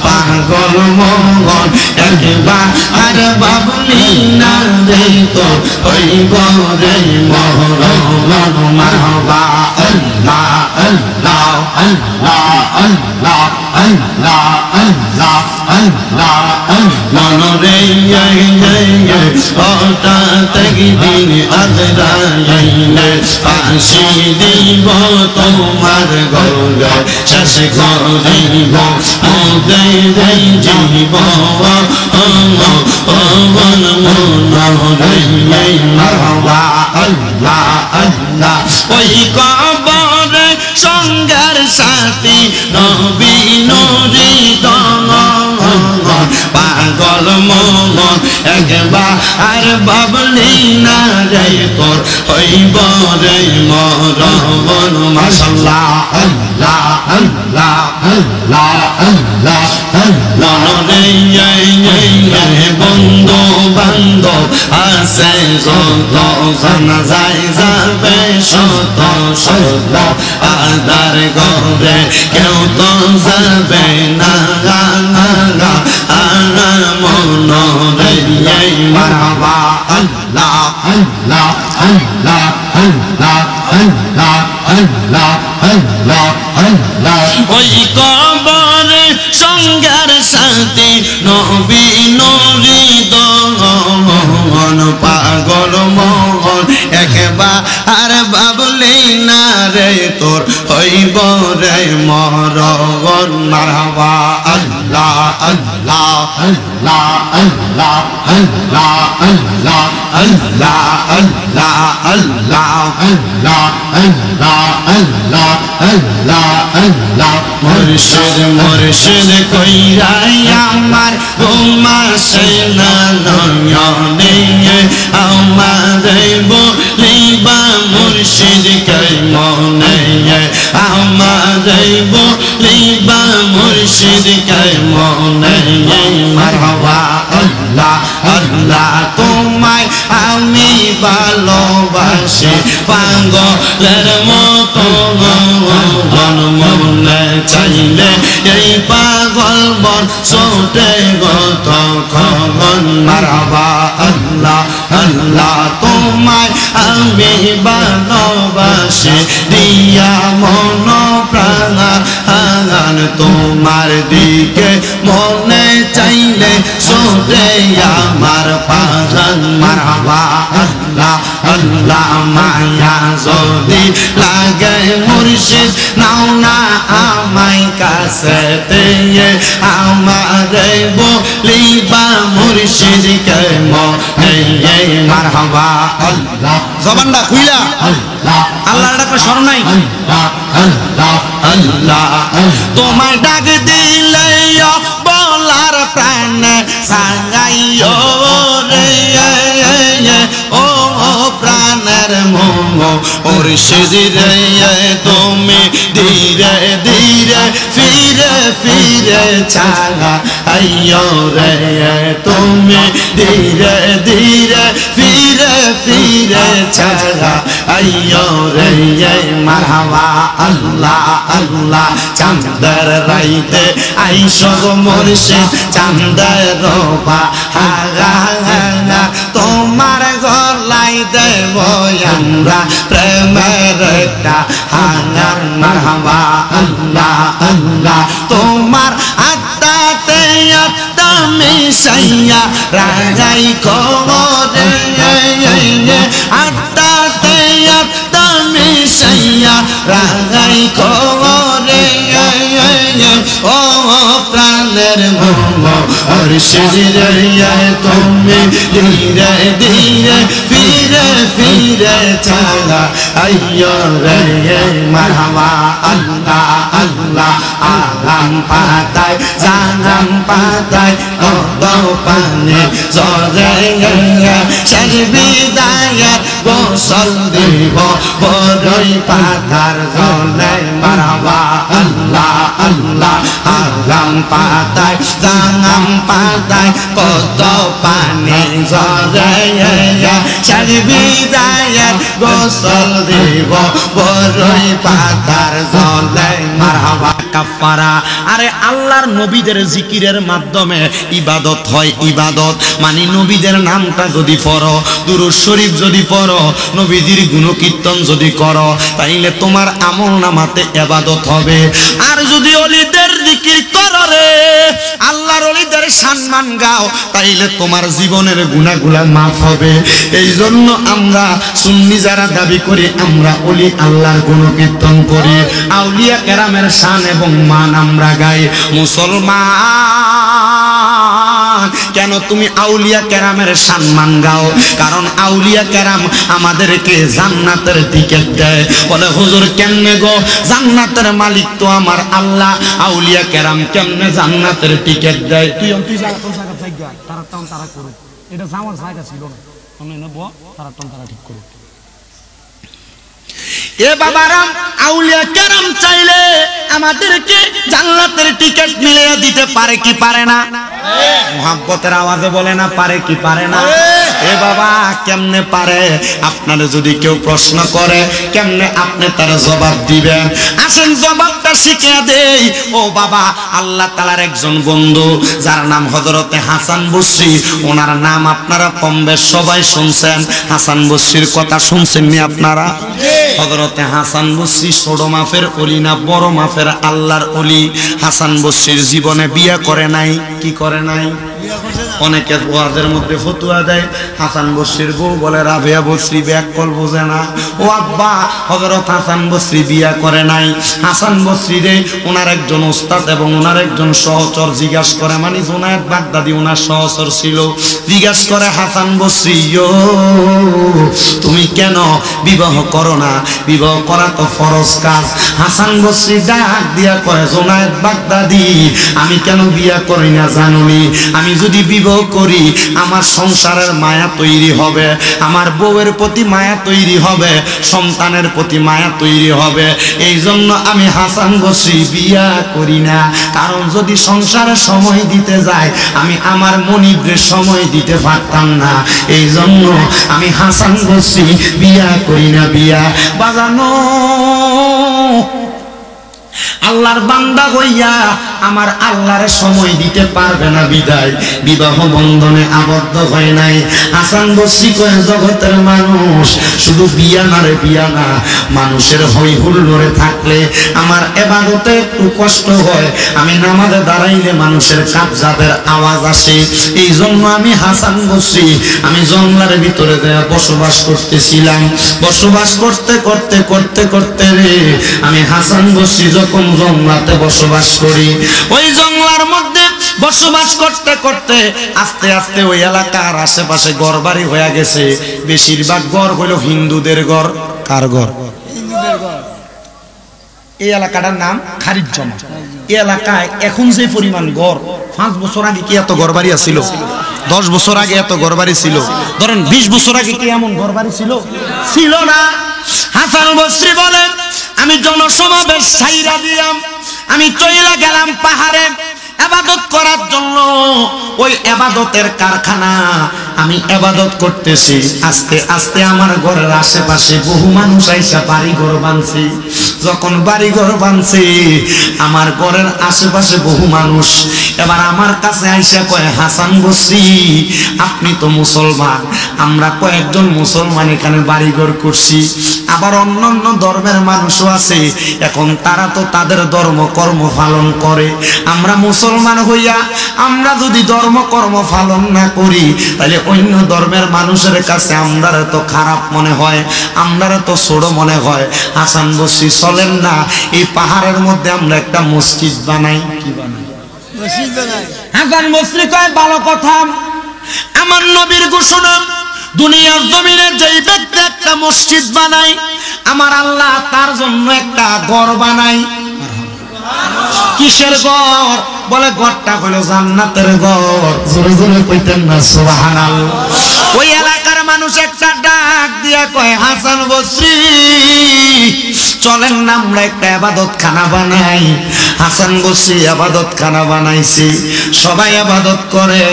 পাগল মন একবার আর বাবলি না রে, তো হইব রে মরণ মারহাবা। আল্লাহ আল্লাহ আল্লাহ আল্লাহ আল্লাহ আল্লাহ আল্লাহ আল্লাহ। রে হঠাৎ একদিন আজরাইলে ফাঁসি দিব তোমার গলা, শেষ করিব ওদের জীব মন রে মারহাবা। আল্লাহ আল্লাহ। ওই কবরে সঙ্গের সাথী নবী নূরি পাগল মন একবার আর বাবলি না রে, তোর হইব রে মরণ। মাশাআল্লাহ। আল্লাহ আল্লাহ আল্লাহ আল্লাহ আল্লাহ। রে বন্ধু বান্ধব আছে যত, জানা যায় যাবে শত শত, আদার ঘরে কেউ তো যাবে না। মন রে মারহাবা। আল্লাহ আল্লাহ আল্লাহ আল্লাহ আল্লাহ আল্লাহ আল্লাহ আল্লাহ। ওই কবরে সঙ্গের সাথী নবী নূরি মন পাগল মন একবার বাবলি না রে তোর হইব রে মরণ মারহাবা আল্লাহ আল্লাহ আল্লাহ আল্লাহ আল্লাহ আল্লাহ আল্লাহ আল্লাহ আল্লাহ আল্লাহ আল্লাহ আল্লাহ আল্লাহ আল্লাহ মুর্শিদ মুর্শিদ কইরাই আমার ঘুমাসে না নয়নে আমারে বলিবা মুর্শিদ কই মনে আমারে বলিবা মুর্শিদ কই মনে মারহাবা আল্লাহ আল্লাহ তোমায় আমি ভালোবাসি পাগলের মতো মনে চাইলে এই পাগল বন ছোটে গত খগন মারহাবা আল্লাহ আল্লাহ তোমায় আমি ভালোবাসি দিয়া মন প্রাণ আগান তোমার দিকে মনে চাইলে ছোটে আমার পাগল মারহাবা আল্লাহ আল্লাহ মায়া যদি লাগে মুর্শিদ নাও না আমায় কাছেতে আমারে বলিবা মুর্শিদ কে মনে মারহাবা আল্লাহ জবানটা খুইলা আল্লাহ আল্লাহর ডাকে স্মরণ নাই আল্লাহ আল্লাহ আল্লাহ তোমায় ডাক দিলে বলার প্রাণ সাঙ্গাইও রে ও প্রাণের মুর্শিদ রে তুমি ধীরে ধীরে ফিরে ফিরে ছাড়া আইয়ো রে তুমি ধীরে ধীরে ফিরে ফিরে ছাড়া আইয়ো রে মারহাবা আল্লাহ আল্লাহ চাঁদের রাইতে আইসো গো মুর্শিদ চাঁদের রোবা হাগা হাগা তোমার গলাই দেব আমরা প্রেমের একটা হাঙ্গার মারহাবা আল্লাহ আল্লাহ তোমার আত্মাতে আত্মা মিশাইয়া রাগাই খবরে আত্মাতে আত্মা মিশাইয়া রাগাই খবরে ও প্রাণের মুর্শিদ রে তুমি ধীরে ধীরে ফিরে ফিরে ছাড়া আইয়ো রে মারহাবা আল্লাহ আল্লাহ আগাম পাতায় জানাম পাতায় কত পানে জরে শেষ বিদায়ের গোসল দিব বড়ই পাতার জলে মারহাবা আল্লাহ আল্লাহ আগাম পাতায় জানাম পাতায় কত পানি জরে শেষ বিদায়ের গোসল দিব বড়ই পাতার জলে মারহাবা কাফারা আরে আল্লাহর নবীদের জিকিরের মাধ্যমে ইবাদত হয় ইবাদত মানে নবীদের নামটা যদি পড়ো দুরূদ শরীফ যদি পড়ো নবীজির গুণকীর্তন যদি করো তাইলে তোমার আমল নামাতে ইবাদত হবে আর যদি ওলিদের জিকির করো রে আল্লাহর ওলিদের সম্মান গাও তাইলে তোমার জীবনের গুনাহগুলো maaf হবে এই জন্য আমরা সুন্নি যারা দাবি করি আমরা ওলি আল্লাহর গুণকীর্তন করি আউলিয়া কেরামের শান এবং মান আমরা গাই মুসলমান কেন তুমি আউলিয়া কেরামের সম্মান গাও কারণ আউলিয়া কেরাম আমাদেরকে জান্নাতের টিকিট দেয় বলে হুজুর কেমনে গো জান্নাতের মালিক তো আমার আল্লাহ আউলিয়া কেরাম কেমনে জান্নাতের টিকিট দেয় তুই জায়গা তারা টান তারা করো এটা আমার জায়গা ছিল না আমি নেব তারা টান তারা ঠিক করো এ বাবারাম আউলিয়া কেরাম চাইলে আমাদেরকে জান্নাতের টিকিট মিলিয়ে দিতে পারে কি পারে না মুহাব্বতের আওয়াজে বলে না পারে কি পারে না এ বাবা কেমনে পারে আপনারা যদি কেউ প্রশ্ন করে কেমনে আপনি তার জবাব দিবেন আসেন জবাবটা শিখিয়ে দেই ও বাবা আল্লাহ তাআলার একজন বন্ধু যার নাম হযরতে হাসান বসরি ওনার নাম আপনারা কম বেশ সবাই শুনছেন হাসান বসরির কথা শুনছেন নি আপনারা হযরতে হাসান বসরি ছোট মাফের ওলি না বড় মাফের আল্লাহর ওলি? হাসান বসরির জীবনে বিয়ে করে নাই। কি করে নাই? অনেকে ওয়াজের মধ্যে ফতুয়া দেয়, হাসান বসরির বউ বলে রাবেয়া বসরি ব্যাককল বোঝে না। ও আব্বা, হযরত হাসান বসরি বিয়ে করে নাই। হাসান বসরি রে ওনার একজন ওস্তাদ এবং ওনার একজন সহচর জিজ্ঞাসা করে, মানে জুনায়েদ বাগদাদি ওনার সহচর ছিল, জিজ্ঞাসা করে হাসান বসরি তুমি কেন বিবাহ করো না? বিবাহ করা তো ফরজ কাজ। হাসান বসরি ডাক দিয়া কয়, জুনায়েদ বাগদাদি আমি কেন বিয়ে করি না জানুনি? আমি যদি বিবাহ করি আমার সংসারের মায়া তৈরি হবে, আমার বউয়ের প্রতি মায়া তৈরি হবে, সন্তানের প্রতি মায়া তৈরি হবে। এই জন্য আমি হাসান বসরি বিয়া করি না। কারণ যদি সংসারে সময় দিতে যায় আমি আমার মনিবদের সময় দিতে পারতাম না। এই জন্য আমি হাসান বসরি বিয়া করি না। বিয়া বাজানো আল্লাহর বান্দা হইয়া আমার আল্লাহর সময় দিতে পারবে না বিদায় বিবাহ বন্ধনে আবদ্ধ হয় নাই। হাসান বসরি কয়, জগতের মানুষ শুধু বিয়া না রে, বিয়া না, মানুষের হই হুল্লোড়ে থাকলে আমার ইবাদতে একটু কষ্ট হয়। আমি নামাজে দাঁড়াইলে মানুষের কাবজাবের আওয়াজ আসে। এই জন্য আমি হাসান বসরি আমি জঙ্গলের ভিতরে বসবাস করতেছিলাম। বসবাস করতে করতে করতে করতে রে আমি হাসান বসরি যখন জঙ্গলাতে বসবাস করি, ওই জঙ্গলার মধ্যে বসবাস করতে করতে আস্তে আস্তে ওই এলাকার আশেপাশে ঘর বাড়ি হয়ে গেছে। বেশিরভাগ ঘর হলো হিন্দুদের ঘর। কার ঘর? হিন্দুদের ঘর। এই এলাকাটার নাম খারিজজমা। এই এলাকায় এখন যে পরিমাণ ঘর, 5 বছর আগে কি এত ঘর বাড়ি ছিল? 10 বছর আগে এত ঘর বাড়ি ছিল? ধরেন 20 বছর আগে কি এমন ঘর বাড়ি ছিল? ছিল না। হাসান বসরি বলেন, আমি জনসমাবেশ ছাইরা দিলাম, আমি চইলা গেলাম পাহাড়ে ইবাদত করার জন্য। ওই ইবাদতের কারখানা, আমি ইবাদত করতেছি। আস্তে আস্তে আমার ঘরের আশেপাশে বহু মানুষ আইসা বাড়ি ঘর বানছে। যখন বাড়ি ঘর বানছে আমার ঘরের আশেপাশে বহু মানুষ এবার আমার কাছে আইসা কয়, হাসান বসরি আপনি তো মুসলমান, আমরা কয়েকজন মুসলমান এখানে বাড়ি ঘর করছি, আবার অন্যান্য ধর্মের মানুষও আছে, এখন তারা তো তাদের ধর্ম কর্ম পালন করে। আমরা মুসলমান হইয়া আমরা যদি ধর্ম কর্ম পালন না করি তাহলে অন্য ধর্মের মানুষের কাছে আমরা তো খারাপ মনে হয়, আমরা তো ছোট মনে হয়। হাসান বসরি চলেন না এই পাহাড়ের মধ্যে আমরা একটা মসজিদ বানাই। কি বানাই? মসজিদ বানাই। হাসান বসরি কয়, ভালো কথা, আমার নবীর ঘোষণা, দুনিয়ার জমিনে যেই ব্যক্তি একটা মসজিদ বানাই আমার আল্লাহ তার জন্য একটা ঘর বানাই। কিসের ঘর? বলে ঘরটা হলো জান্নাতের ঘর। জোরে জোরে কইতেন না সুবহানাল্লাহ। ওই এলাকার মানুষ একটা ডাক দিয়া কয়, হাসান বসরি চলেন না আমরা একটা ইবাদত খানা বানাই। হাসান বসরি ইবাদত খানা বানাইছি, সবাই ইবাদত করে।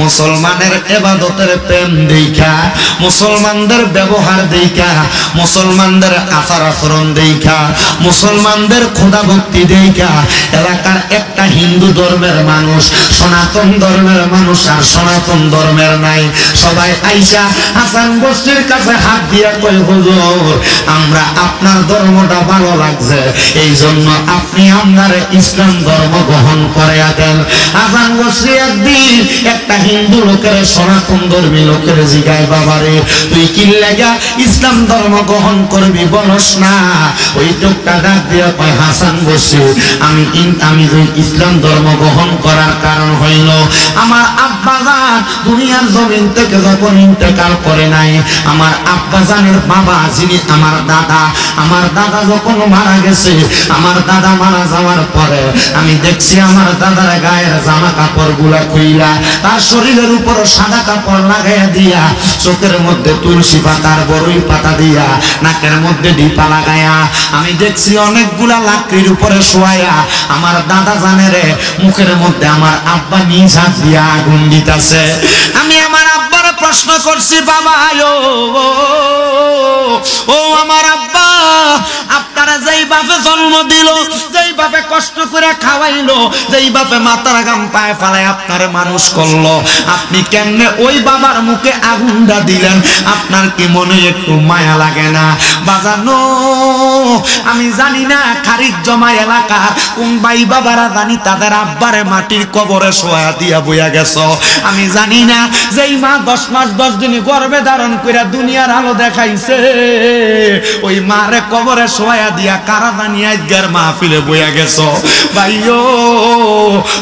মুসলমানের ইবাদতের প্রেম দেখা, মুসলমানদের ব্যবহার দেখা, মুসলমানদের আচার আচরণ দেখা, মুসলমানদের খোদা ভক্তি দেখা এলাকার একটা হিন্দু ধর্মের মানুষ, সনাতন ধর্মের মানুষ আর সনাতন ধর্মের নাই, সবাই আইসা হাসান বসরির কাছে হাত দিয়া কয়, হুজুর আমরা আপনার ধর্মটা ভালো লাগছে, এই জন্য আপনি আপনার ইসলাম ধর্ম গ্রহণ করে দেন। হাসান বসরি একদিন একটা হিন্দু লোকের, সনাতন ধর্মী লোকের জিগায়, বাবারে তুই কি লাগা ইসলাম ধর্ম গ্রহণ করবি বলস না? ওই লোকটা ডাক দিয়া কয়, হাসান বসরি আমি ইসলাম ধর্ম গ্রহণ করার কারণ হইল আমার আব্বাজান দুনিয়ার জমিন থেকে যখন ইন্তেকাল করে নাই, আমার আব্বাজানের বাবা যিনি আমার দাদা যখন মারা গেছে, আমার দাদা মারা যাওয়ার পরে আমি দেখছি আমার দাদার গায়ের জামা কাপড় গুলা খুইলা তার শরীরের উপর সাদা কাপড় লাগাইয়া দিয়া, চোখের মধ্যে তুলসী পাতার বড়ই পাতা দিয়া, নাকের মধ্যে ডিপা লাগাইয়া আমি দেখছি অনেকগুলা লাকড়ির উপরে শোয়াইয়া আমার দাদা জানের মুখের মধ্যে আমার আব্বা নিজ হাত দিয়া আগুন দিতেছে। আমি আমার আব্বার প্রশ্ন করছি, বাবা ও আমার আব্বা আপনারা যেই বাপে জন্ম দিল, যেই বাপে কষ্ট করে খাওয়াইলো, যেই বাপে মাথার ঘাম পায়ে ফেলায় আপনার মানুষ করলো, আপনি কেমনে ওই বাবার মুখে আগুনটা দিলেন? আপনার কি মনে একটু মায়া লাগে না? বাজানো আমি জানি না খারিজ জমা এলাকা কোন ভাই বাবারা জানি তাদের আব্বারে মাটির কবরে শোয়া দিয়া বইয়া গেছো। আমি জানি না যেই মা 10 মাস 10 দিন গর্ভে ধারণ করে দুনিয়ার আলো দেখাইছে, ওই মারে কবরে শোয়া দিয়া কারা জানি আজকের মাহফিলে বইয়া গেছো। ভাইও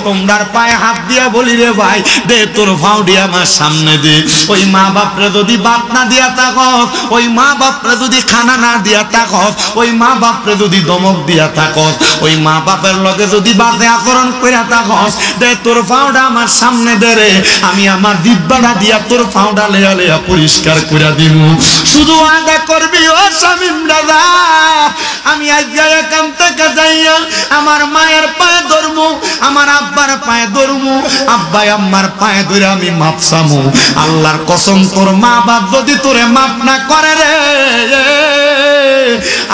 তোমরার পায়ে হাত দিয়া বলি রে ভাই, দে তোর ফাউডি আমার সামনে দে। ওই মা বাপরে যদি বাপ না দিয়া থাকস, ওই মা বাপরে যদি খানা না দিয়া থাকস, ওই মা বাপরে যদি দমক দিয়া থাকস, ওই মা বাপের লগে যদি বাজে আচরণ কইরা থাকস, দে তোর ফাউডা আমার সামনে দে রে, আমি আমার দিব্বাটা দিয়া তোর ফাউডা লেয়া লেয়া পরিষ্কার কইরা দিমু। শুধু আদা করবি ও শামিম দাদা, আমি আজকে এখান থেকে যাইয়া আমার মায়ের পায়ে ধরমু, আমার আব্বার পায়ে ধরমু, আব্বাই আম্মার পায়ে ধরে আমি মাপ চামু। আল্লাহর কসম তোর মা বাপ যদি তোরে মাপ না করে রে,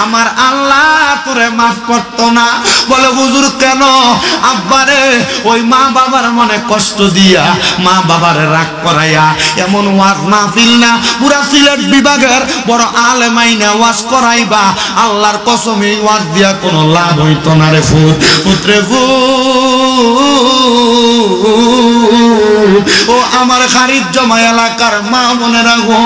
আমার আল্লাহ তোরে মাফ করতো না। বলে হুজুর কেন? আব্বারে ওই মা বাবার মনে কষ্ট দিয়া, মা বাবারে রাগ করাইয়া এমন ওয়াজ মাহফিল না, পুরা সিলেট বিভাগের বড় আলেম আইনা ওয়াজ করাইবা, আল্লাহর কসম এই ওয়াজ দিয়া কোনো লাভ হইতো না রে পুত্রে ও আমার খারিজ জমা এলাকার মা মনে রাখো,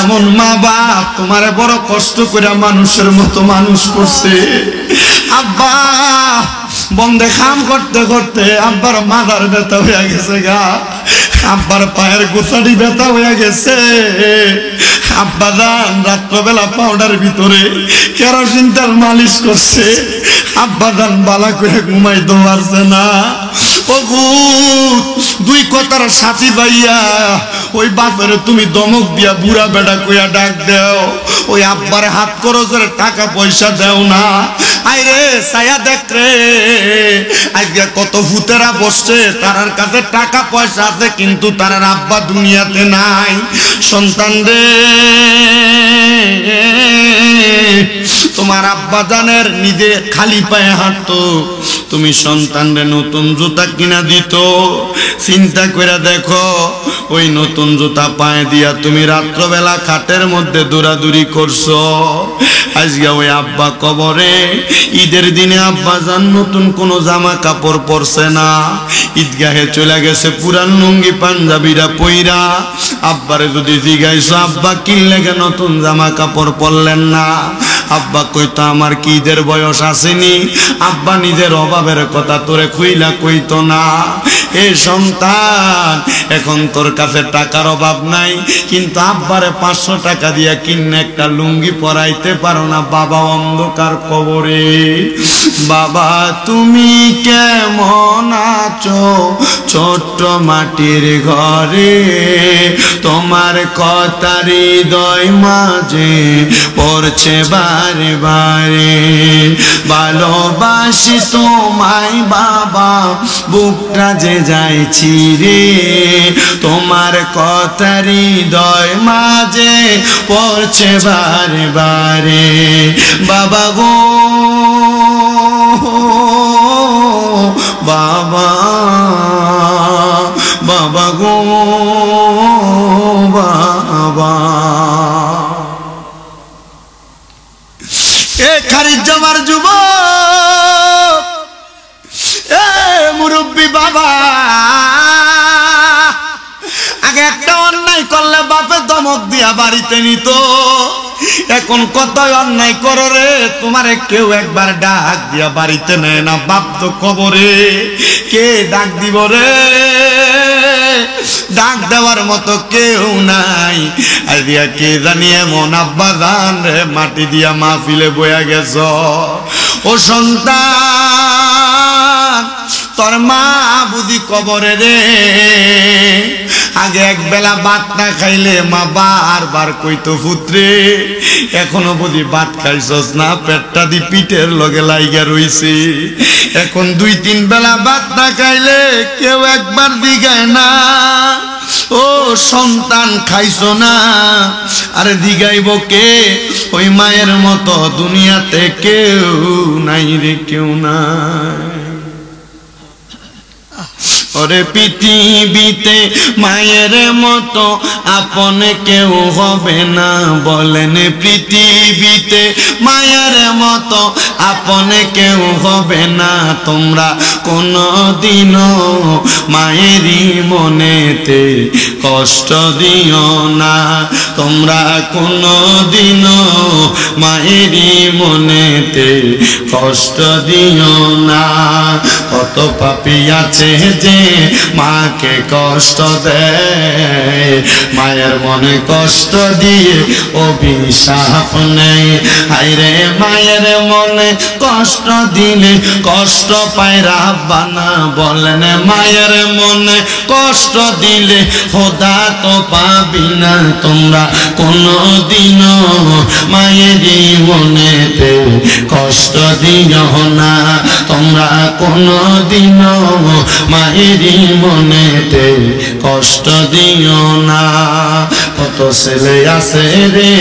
এমন মা বাপ তোমারে বড় কষ্ট করে মানুষের মতো মানুষ করছে। আব্বা বন্ধে কাম করতে করতে আব্বার মাথার ব্যথা হয়ে গেছে গা, আব্বার পায়ের গোছাটি ব্যথা হয়ে গেছে। আব্বা জান রাত্রবেলা পাউডার ভিতরে কেরোসিন তেল মালিশ করছে, আব্বা জান বালা করে ঘুমাইতে পারছে না। ও দুই কথার সাথী ভাইয়া, ওই বাপের তুমি দমক দিয়া বুড়া বেটা কইয়া ডাক দেও, ওই আব্বার হাত খরচের টাকা পয়সা দেও না। আইরে ছায়া দেখ রে, আজকে কত ভূতেরা বসছে, তার কাছে টাকা পয়সা আছে কিন্তু তার আব্বা দুনিয়াতে নাই। সন্তান রে, তোমার আব্বা জানের নিজে খালি পায়ে হাঁটতো, তুমি সন্তানরে নতুন জুতা কিনা দিত। চিন্তা করে দেখো, ওই নতুন জুতা পায়ে দিয়া তুমি রাত্রবেলা খাটের মধ্যে দৌড়াদৌড়ি করছো। আজকে ওই আব্বা কবরে, ঈদের দিনে আব্বা জান নতুন কোনো জামা কাপড় পরছে না, ঈদগাহে চলে গেছে পুরান লুঙ্গি পাঞ্জাবিরা পইরা। আব্বারে যদি জিজ্ঞাসা আব্বা কি লেগে নতুন জামা কাপড় পরলেন না, আব্বা কইতো আমার কি ঈদের বয়স আসেনি, আব্বা নিজের অভাবের কথা তোরে খুইলা কইতো না। এ সন্তান, এখন তোর কাছে টাকার অভাব নাই, কিন্তু আব্বারে 500 টাকা দিয়া কিনে একটা লুঙ্গি পরাইতে পারো না। বাবা অন্ধকার কবরে, বাবা তুমি কেমন আছো ছোট্ট মাটির ঘরে, তোমার কথা হৃদয় মাঝে পড়ছে বারে বারে, ভালোবাসি তোমায় বাবা বুকটা যে যাইছি রে, তোমার কথা হৃদয় মাঝে পড়ছে বারে বারে। বাবা গো বাবা, বাবা গো বাবা। এ খারিজ জমার যুবক, এ মুরব্বী বাবা, আগে একটা অন্যায় করলে বাপে ধমক দিয়া বাড়িতে নিত, এখন কত অন্যায় করো রে, তোমারে কেউ একবার ডাক দিয়া বাড়িতে নেয় না। বাপ তো কবরে, কে ডাক দিব রে, ডাক দেওয়ার মতো কেউ নাই। আইডিয়া কে জানি এমন আব্বা জান রে মাটি দিয়া মাহফিলে বয়া গেছ। ও সন্তান, তোর মা বুঝি কবরে রে, আগে এক বেলা ভাত না খাইলে মা বারবার কইতো পুত্রে এখনো বুঝি ভাত খাইছস না, পেটটা দি পিঠের লগে লাইগা রইছে। এখন 2-3 বেলা ভাত না খাইলে কেউ একবার দিগায় না, ও সন্তান খাইছো না, আরে দিগাইব কে? ওই মায়ের মতো দুনিয়াতে কেউ নাই রে, কেউ নাই। ওরে পৃথিবীতে মায়ের মতো আপন কেউ হবে না, বলেন পৃথিবীতে মায়ের মতো আপন কেউ হবে না। তোমরা কোনদিনও মায়েরই মনেতে কষ্ট দিও না, তোমরা কোনদিনও মায়েরই মনেতে কষ্ট দিও না। কত পাপী আছে যে মাকে কষ্ট দেয়, মায়ের মনে কষ্ট দিয়ে অভিশাপ নেই। হায়রে মায়ের মনে কষ্ট দিলে কষ্ট পায় রাব্বানা, বলেন মায়ের মনে কষ্ট দিলে খোদা তো পাবি না। তোমরা কোনদিনও মায়েরই মনেতে কষ্ট দিও না, তোমরা কোনদিনও মায়েরই মনেতে কষ্ট দিও না। কত ছেলে আছে রে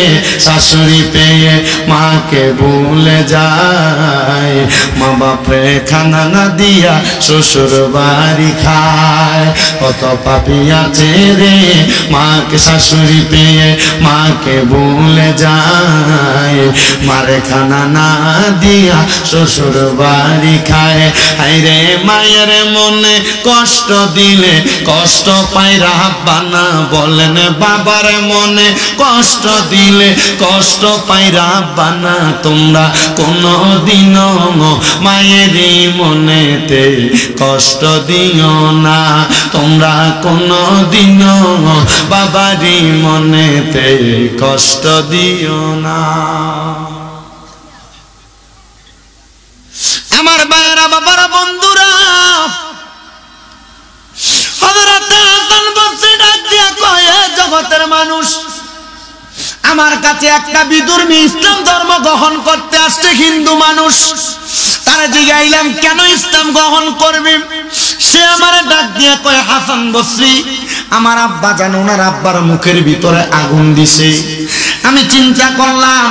শাশুড়ি পেয়ে মাকে ভুলে যায়, মা বাপরে খানা না দিয়া শ্বশুর বাড়ি খায়। কত পাপী আছে রে মাকে শাশুড়ি পেয়ে মাকে ভুলে যায়, মারে খানা না দিয়া শ্বশুর বাড়ি খায়। হায়রে মায়ের মনে কষ্ট দিলে কষ্ট পায় রাব্বানা, বলেন বাবার মনে কষ্ট দিলে কষ্ট পায় রাব্বানা। তোমরা কোনদিনও মায়েরই মনেতে কষ্ট দিও না, তোমরা কোনদিনও বাবারই মনেতে কষ্ট দিও না। আমার ভাইয়েরা, বাবারা, বন্ধুরা, হযরতে হাসান বসরি ডাক দিয়া কয়, জগতের মানুষ, আমার কাছে একটা বিধর্মী ইসলাম ধর্ম গ্রহণ করতে আসছে হিন্দু মানুষ। তারা জিজ্ঞাইলাম কেন ইসলাম গ্রহণ করবে? সে আমার ডাক দিয়ে কয়, হাসান বসরি, আমার আব্বা জানো, ওনার আব্বার মুখের ভিতরে আগুন দিছে। আমি চিন্তা করলাম,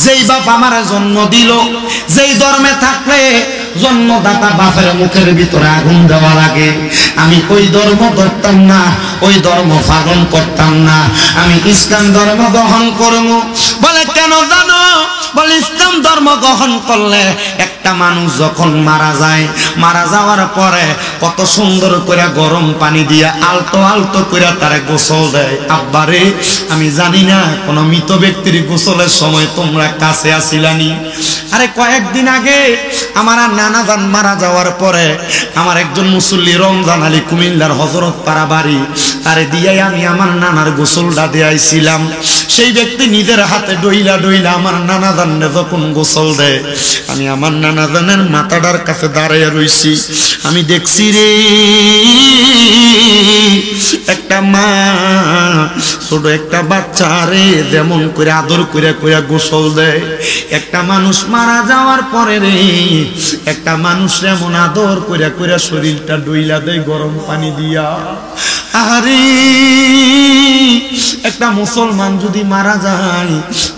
যেই বাপ আমার জন্ম দিল, যেই ধর্মে থাকলে জন্মদাতা বাপের মুখের ভিতরে আগুন দেওয়া লাগে, আমি ওই ধর্ম ধরতাম না, ওই ধর্ম পালন করতাম না, আমি ইসলাম ধর্ম গ্রহণ করব। বলে কেন জানো? বলে ইসলাম ধর্ম গ্রহণ করলে একটা মানুষ যখন মারা যায়, মারা যাওয়ার পরে কত সুন্দর করে গরম পানি দিয়ে আলতো আলতো করে তারে গোসল দেয়। আব্বারে, আমি জানি না কোন মৃত ব্যক্তির গোসলের সময় তোমরা কাছে আসিলানি। আরে কয়েকদিন আগে আমার নানা জান মারা যাওয়ার পরে আমার একজন মুসল্লি রমজান আলী কুমিল্লার হযরত পাড়া বাড়ি, তারে দিয়াই আমি আমার নানার গোসলটা দিয়াইছিলাম। সেই ব্যক্তি নিজের হাতে ডইলা ডইলা আমার নানা জানরে যখন গোসল দেয়, আমি আমার নানা জানের মাথাটার কাছে দাঁড়াইয়া রইছি। আমি দেখছি রে, একটা মা ছোট একটা বাচ্চা রে যেমন করে আদর করে করে গোসল দেয়, একটা মানুষ মারা যাওয়ার পরে রে একটা মানুষ এমন আদর করে করে শরীরটা ডইলা দেয় গরম পানি দিয়া। আরে একটা মুসলমান যদি মারা যায়,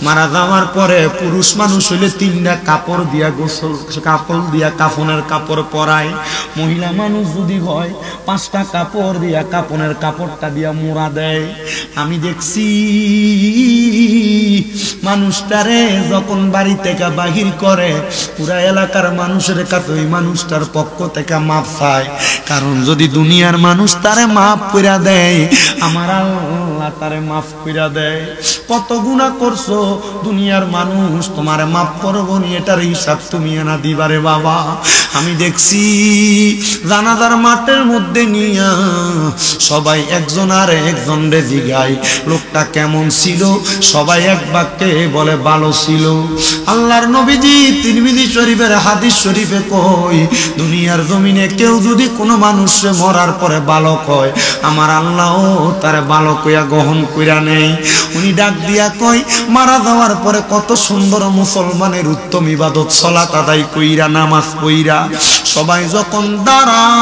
মারা যাওয়ার পরে পুরুষ মানুষ হইলে 3টা কাপড় দিয়া গোসল, কাপড় দিয়া কাফনের কাপড় পরায়। মহিলা মানুষ যদি হয় 5টা কাপড় দিয়া কাফনের কাপড়টা দিয়া মোড়া দেয়। আমি দেখছি মানুষটারে যখন বাড়ি থেকে বাহির করে, পুরা এলাকার মানুষের কাছে ওই মানুষটার পক্ষ থেকে মাপ চায়। কারণ যদি দুনিয়ার মানুষ তারে মাফ কইরা দেয়, আমার আল্লাহ তারে মাফ কইরা দেয়। কত গুনাহ করছো, দুনিয়ার মানুষ তোমারে মাফ করবো নি, এটার হিসাব তুমি এনা দিবারে বাবা। আমি দেখছি জানাজার মাঠের মধ্যে নিয়া সবাই একজন আর একজন রে জিগায় লোকটা কেমন ছিল, সবাই এক বাক্যে বলে ভালো ছিল। আল্লাহর নবীজি তিরমিজি শরীফের হাদিস শরীফে কই, দুনিয়ার জমিনে কেউ যদি কোনো মানুষে মরার পরে ভালো কয়, আমার আল্লাহও তারে ভালো কইয়া গ্রহণ কইরা নেই। উনি ডাক দিয়া কয়, মারা যাওয়ার পরে কত সুন্দর মুসলমানের উত্তম ইবাদত সালাত আদায় কইরা নামাজ পইরা সবাই যখন দাঁড়ায়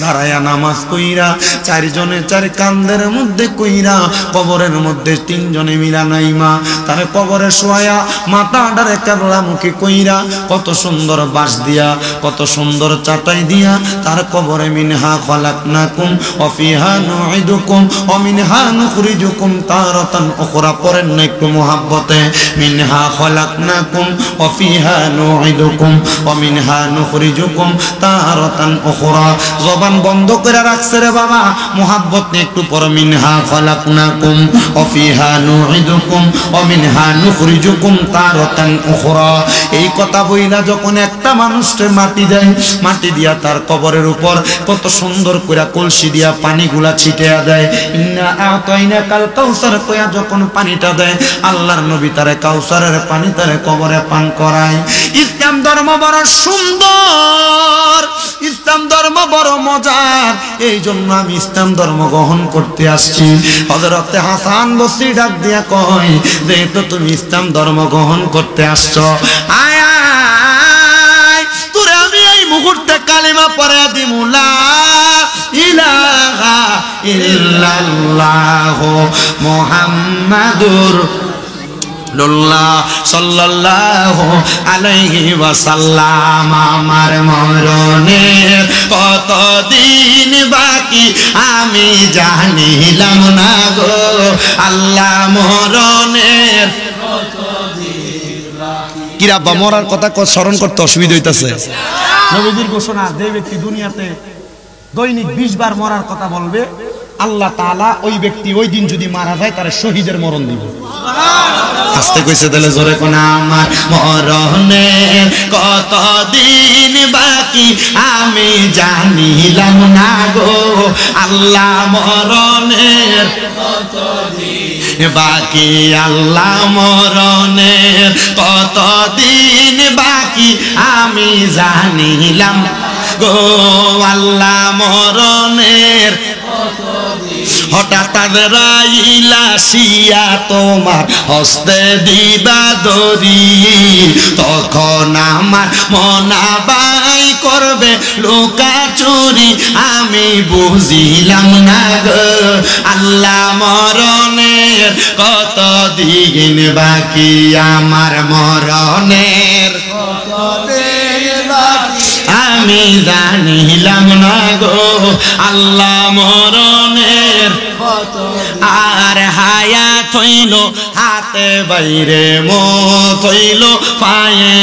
দাঁড়ায়া নামাজ কইরা চারজনে চার কান্দের মধ্যে কইরা কবরের মধ্যে তিনজনে মিলা নাইমা তার কবরে শোয়া মাথাটারে কেবলামুখী কইরা কত সুন্দর বাঁশ দিয়া কত সুন্দর চাটাই দিয়া তার কবরে মিনহা খলাকনাকুম ওয়া ফিহা নুঈদুকুম ওয়া মিনহা নুখরিজুকুম তারাতান উখরা। পড়েন না একটু মুহাব্বতে, মিনহা খলাকনাকুম ওয়া ফিহা নুঈদুকুম ওয়া মিনহা নুখরিজুকুম তারাতান উখরা। জবান বন্ধ করে রাখছে রে বাবা, মুহাব্বত নিয়ে একটু পড়ো, মিনহা খলাকনাকুম ওয়া ফিহা নুঈদুকুম ওয়া মিনহা নুখরিজুকুম তারাতান উখরা। এই কথা বইলা যখন একটা মানুষকে মাটি দেয়, মাটি দিয়া তার কবরের উপর কত সুন্দর করে কলসি দিয়া পানিগুলা ছিটিয়ে দেয়, ইন্না আতাইনাকাল কাউসার কইয়া যখন পানিটা দেয় আল্লাহর নবী তারে কাউসারের পানি তারে কবরে পান করায়। ইসলাম ধর্ম বড় সুন্দর, ইসলাম ধর্ম বড় মজার, এই জন্য আমি ইসলাম ধর্ম গ্রহণ করতে আসছি। হযরতে হাসান বসরি ডাক দিয়া কয়, যেহেতু তুমি ইসলাম ধর্ম গ্রহণ করতে আসছো, আয় তোরে আমি এই মুহূর্তে কালিমা পড়ে দিমু, লা ইলাহা ইল্লাল্লাহু মুহাম্মাদুর সাল্লাল্লাহু আলাইহি ওয়াসাল্লাম। আমার মরণের কতদিন বাকি আমি জানিলাম না গো, আল্লাহ মরণের কিরা বা মরার কথা স্মরণ করতে অসুবিধা হইতাছে। নবীজির ঘোষণা, যে ব্যক্তি দুনিয়াতে দৈনিক 20 বার মরার কথা বলবে, আল্লাহ তাআলা ওই ব্যক্তি ওই দিন যদি মারা যায় তার শহীদের মরণ দিব। আস্তে কইছে তাহলে জোরে কোন, আমার মরণের কতদিন বাকি আমি জানিলাম না গো, আল্লাহ মরণের কতদিন বাকি, আল্লাহ মরণের কতদিন বাকি আমি জানিলাম গো, আল্লাহ মরণের। হঠাৎ রাইলা শিয়া তোমার হস্তে দিবা দরি, তখন আমার মনাবাই করবে লুকা চুরি, আমি বুঝিলাম না গো, আল্লাহ মরণের কতদিন বাকি, আমার মরণের কতদিন বাকি আমি জানিলাম না গো, আল্লাহ মরণের। আর হায়াত হইল হাতে বাইরে, মত হইল পায়ে,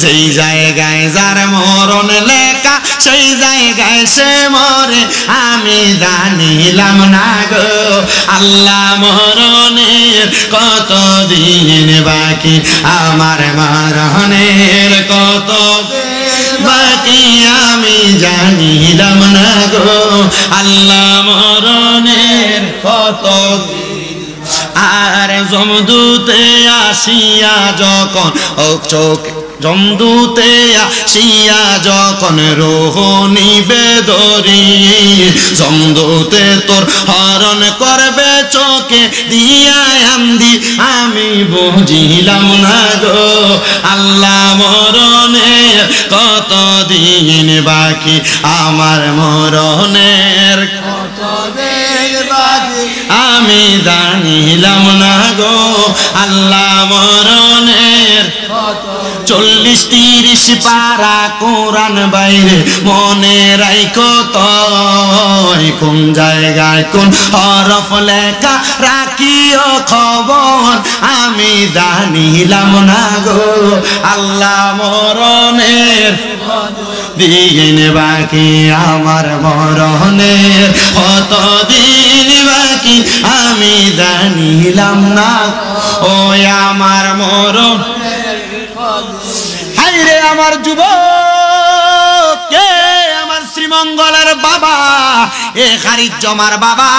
যেই জায়গায় যার মরণ লেখা সেই জায়গায় সে মরে, আমি জানিলাম না গো, আল্লাহ মরণের কতদিন বাকি, আমার মরণের কতদিন বাকি আমি জানিলাম না গো, আল্লাহ মরণের কতদিন। আর যমদূতে আসিয়া যখন চোখ, যমদূতে আসিয়া যখন রূহ নিবে ধরি, যমদূতে তোর হরণ করবে চোখে দিয়া আন্দি, আমি বুঝিলাম না গো, আল্লাহ মরণের কতদিন বাকি, আমার মরণের কতদিন বাকি আমি জানিলাম না গো, আল্লাহ মরণের। 40-30 পারা কোরআন বাইরে মনে রাইখো তো, কোন জায়গায় কোন হরফ লেখা রাখিও খবর, আমি জানিলাম না গো, আল্লাহ মরণের দিন বাকি, আমার মরণের কতদিন বাকি আমি জানিলাম না, ও আমার মরণ। হায়রে আমার যুবক, কে আমার শ্রীমঙ্গলের বাবা, এ খারিজ জমার বাবা,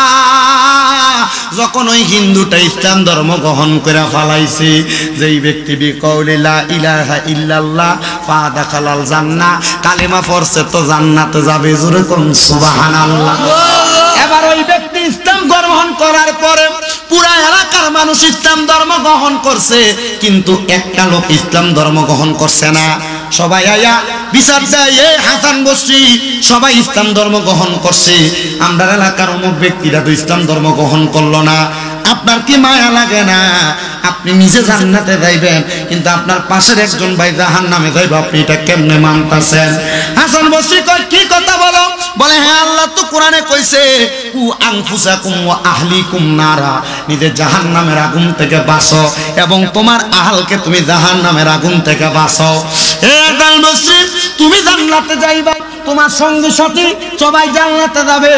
যখন ওই হিন্দুটা ইসলাম ধর্ম গ্রহণ করে ফালাইছে, যেই ব্যক্তি বিকৌলি লা ইলাহা ইল্লাল্লাহ ফাদাখালাল জান্নাহ, কালেমা পড়ছে তো জান্নাতে যাবে, জোরে কোন সুবহানাল্লাহ। এবার ওই ব্যক্তি ইসলাম গ্রহণ করার পরে পুরা এলাকার মানুষ ইসলাম ধর্ম গ্রহণ করছে, কিন্তু একটা লোক ইসলাম ধর্ম গ্রহণ করছে না। সবাই আয়া বিচার দেয় এই হাসান বসরি সবাই ইসলাম ধর্ম গ্রহণ করছে, আমরা এলাকার অমুক ব্যক্তিরা তো ইসলাম ধর্ম গ্রহণ করলো না। আপনার কি মায়া লাগে না? আপনি নিজে জান্নাতে যাইবেন কিন্তু আপনার পাশের একজন ভাই জাহান্নামে যাইবে, আপনি এটা কেমনে মানতাছেন? হাসান বসরি কয় কি কথা বলো? বলে হ্যাঁ, আল্লাহ তো কোরআনে কইছে কু আনফুসাকুম ওয়া আহলিকুম নারা, নিজে জাহান্নামের আগুন থেকে বাঁচো এবং তোমার আহলকে তুমি জাহান্নামের আগুন থেকে বাঁচো। হে হাসান বসরি, তুমি জান্নাতে যাইবা, তোমার সঙ্গী সাথী সবাই জান্নাতে যাবে,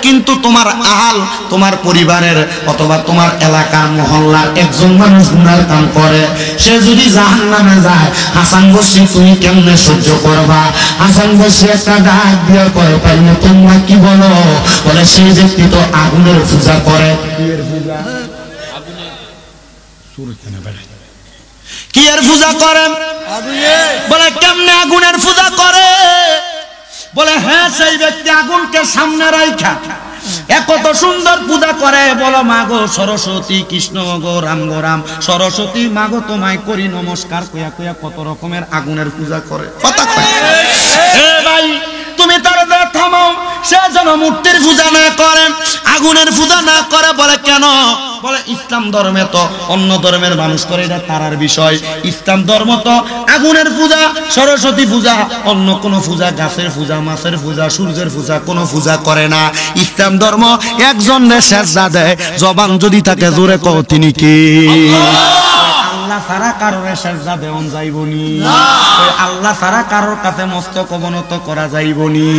কিন্তু তোমার আহাল, তোমার পরিবারের অথবা তোমার এলাকার মহল্লার একজন মানুষ গুনার কাম করে, সে যদি জাহান্নামে যায়, হাসান বসরি তুমি কেমনে সহ্য করবা? হাসান বসরি একটা ডাক দিয়ে কয়, পাইলে তোমরা কি বলো? বলে সেই ব্যক্তি তো আগুনের পূজা করে। কি এর পূজা করেন? বলে কেমনে আগুনের পূজা করে? বলে হ্যাঁ, সেই ব্যক্তি আগুনকে সামনে রাখা কত সুন্দর পূজা করে। বলো মাগো সরস্বতী, কৃষ্ণ গো রাম গো রাম, সরস্বতী মাগো তোমায় করি নমস্কার কইয়া কইয়া কত রকমের আগুনের পূজা করে। কথা কয় এ ভাই, তুমি তার থামাও, সে যেন মূর্তির পূজা না করেন, আগুনের পূজা না করে। বলে কেন? বলে ইসলাম ধর্মে তো অন্য ধর্মের মানুষ করে, এটা তারার বিষয়। ইসলাম ধর্ম তো আগুনের পূজা, সরস্বতী পূজা, অন্য কোনো পূজা, গাছের পূজা, মাছের পূজা, সূর্যের পূজা কোনো পূজা করে না। ইসলাম ধর্ম একজন সেজদা দেয়, জবান যদি তাকে জোরে কও তিনি কি? আল্লাহ ছাড়া কারোর সেজদা দেওয়ান যাইবনি, আল্লাহ ছাড়া কারোর কাছে মস্তক অবনত করা যাইবনি,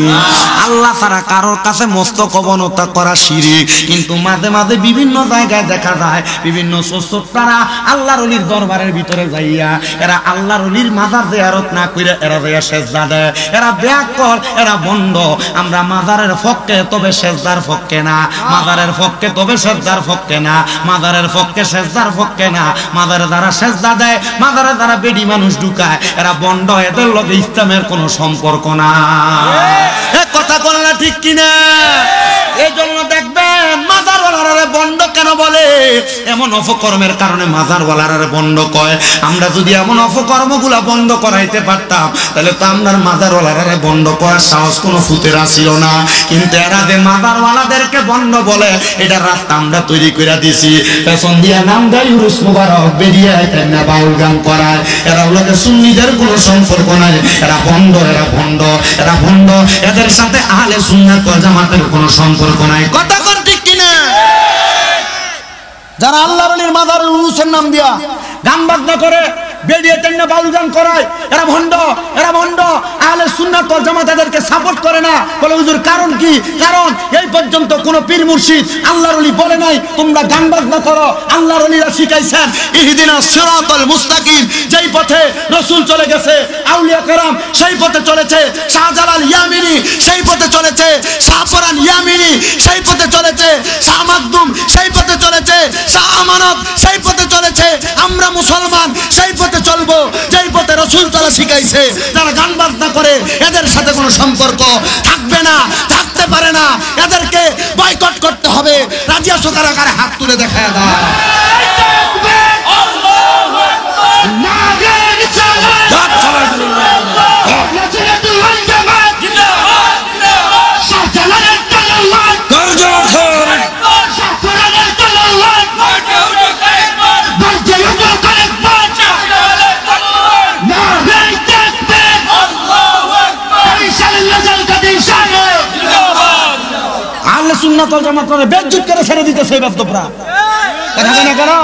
আল্লাহ ছাড়া কারোর কাছে মস্তক অবনত করা শিরক। কিন্তু মাঝে মাঝে বিভিন্ন জায়গায় দেখা যায় বিভিন্ন ছোটরা আল্লাহর ওলির দরবারের ভিতরে যাইয়া এরা আল্লাহর ওলির মাজার জিয়ারত না কইরা এরা যাইয়া সেজদা দেয়, এরা ব্যাককল, এরা বন্ড। আমরা মাজারের পক্ষে, তবে সেজদার পক্ষে না, মাজারের পক্ষে তবে সেজদার পক্ষে না, মাজারের পক্ষে সেজদার পক্ষে না। মাজারে যারা সেজদা দেয়, মাজারে যারা বেডি মানুষ ঢুকায়, এরা বন্ড, এদের লগে ইসলামের কোনো সম্পর্ক না। কথা বলে না ঠিক কিনা? এই জন্য দেখবেন মাজারওয়ালারা বন্ড কেন বলে? এমন অপকর্মের কারণে মাজারওয়ালারা বন্ড কয়। আমরা যদি এমন অপকর্মগুলা বন্ধ করাইতে পারতাম, তাহলে তো আপনার মাজারওয়ালারা বন্ড করার সাহস কোনো ফুতেরা ছিল না। কিন্তু এরা যে মাজারওয়ালাদেরকে বন্ড বলে, এটা রাস্তা আমরা তৈরি করে দিছি। পেছন দিয়া নাম দেয় উরুস মুবারক, বেরিয়ে না বাউল গান করায়। এরা লোকে সুন্নিদের কোনো সম্পর্ক নাই, এরা ভণ্ড, এরা ভণ্ড, এরা ভণ্ড। এদের সাথে আহলে সুন্নাত ওয়াল জামাতের কোনো সম্পর্ক নাই। কথা কোন ঠিক কিনা? যারা আল্লাহর ওলির মাজারের উরুসের নাম দিয়া গান বাজনা করে, বেরিয়ে টেনে বাউল গান করায়, এরা ভণ্ড, এরা ভণ্ড। আহলে সুন্নাত ওয়াল জামাত এদেরকে সাপোর্ট করে না। বলে হুজুর কারণ কি? কারণ এই পর্যন্ত কোন পীর মুর্শিদ আল্লাহর ওলি বলে নাই তোমরা গান বাজনা করো। আল্লাহর ওলিরা শিখাইছেন ইহদিনাস সিরাতাল মুস্তাকিম, যেই পথে রাসূল চলে গেছে, আউলিয়া কেরাম সেই পথে চলেছে, শাহজালাল ইয়ামিনী সেই পথে চলেছে, শাহপরান ইয়ামিনী সেই পথে চলেছে, শাহ মাকদুম সেই পথে চলেছে, শাহ আমানত সেই পথে চলেছে। আমরা মুসলমান সেই পথে চলবো যেই পথে রাসূল তাআলা শিখাইছে। যারা গান বাজনা করে এদের সাথে কোনো সম্পর্ক থাকবে না, থাকতে পারে না। এদেরকে বয়কট করতে হবে। রাজিয়া সরকার আকারে হাত তুলে দেখায় দাও। আল্লাহু আকবার, নারে রিসালাত, নাসিরাতুল জামাত, জিন্দাবাদ, জিন্দাবাদ, শাহজালাল তাআল্লাহ গর্জন করে, শাহজালাল তাআল্লাহ মাঠে উঠে একবার, বাজে উঠে একবার, শাহজালাল তাআল্লাহ নারে তাকবীর, আল্লাহু আকবার, রিসালাল জালকাদিন শাহে, জিন্দাবাদ। আহলে সুন্নাত ওয়াল জামাত করে বেজ্জত করে ছেড়ে দিতেছে এই বাস্তবরা। কথা না করো।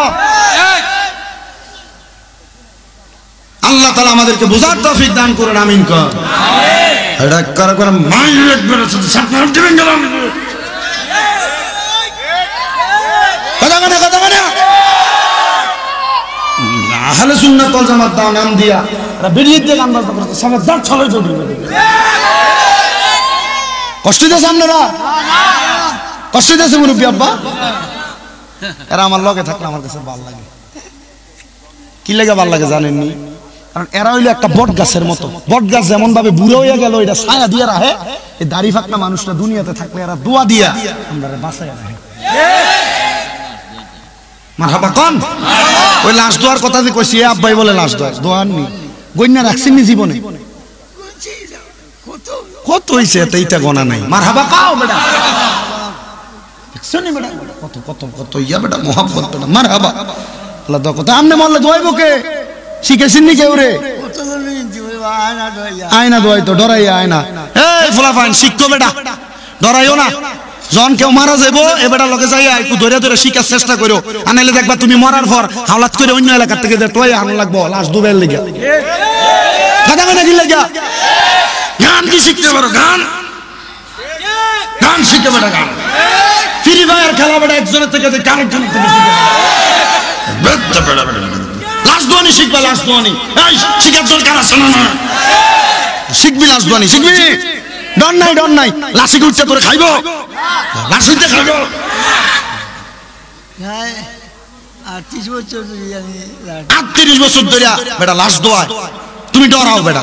আল্লাহ তাআলা আমাদেরকে বুঝার তৌফিক দান করুন, আমিন কর। আমিন। এটা করে করে মাইন্ড বের হচ্ছে, সামনে দিবেন গেলাম। কথা না। আহলে সুন্নাত ওয়াল জামাত দাও নাম দিয়া এরা বেরিয়ে দিয়ে গান বাজনা করতে সামনে দাঁড় ছলে জড়িয়ে যাবে। কষ্ট দিয়েছে আপনারা? কষ্ট দিয়েছে মুরব্বী আব্বা? এরা আমার লগে থাকলে আমার কাছে ভালো লাগে। কি লাগে ভালো লাগে জানেননি? কারণ এরা হইলো একটা বট গাছের মতো। বট গাছ যেমন ভাবে বুড়ো হয়ে গেল, এটা ছায়া দিয়ে রাখে। এই দাড়ি ফাঁকনা মানুষটা দুনিয়াতে থাকলে এরা দোয়া দিয়া আমরা বাঁচায় রাখে। মারহাবা কোন? ওই লাশ দোয়ার কথা যে কইছি, আব্বাই বলে লাশ দোয়া নি। গন্যা রাখছেন নি জীবনে? কত হইছে এইটা গোনা নাই। মারহাবা পাও বেটা, দেখছনি বেটা কত কত কত ইয়া বেটা মোহাম্মদ বেটা মারহাবা। আল্লাহ তো কথা আমনে মরলে দোয়াইব কে? শিখেছেন নি কেউ রে? আয়না দোয়াই তো ডরাইয়া আয়না। এই ফুলাফান শিখতো বেটা, ডরাইও না। যখন কেউ মারা যাবো এ বেটা লগে যাইয়া একটু ধরে ধরে শিখার চেষ্টা করো, আনাইলে দেখবা তুমি মরার পর হাওলাত করে অন্য এলাকা থেকে যে টয় আন লাগবো লাশ ডুবের লেগে। কথা কথা কি লাগা? গান কি শিখতে পারো? গান গান শিখে বেটা, গান ফ্রি ফায়ার খেলা বেটা একজনের থেকে কারেন্ট থেকে লাশ দোয়ানি শিখবা, লাশ দোয়ানি শিখার দরকার আছে না? শিখবি লাশ দোয়ানি, শিখবি, ডর নাই ডর নাই। লাশি উঠছে তোরে খাইব, লাশিতে খাইব। 38 বছর ধরে বেটা লাশ দোয়ায়, তুমি ডরাও বেটা?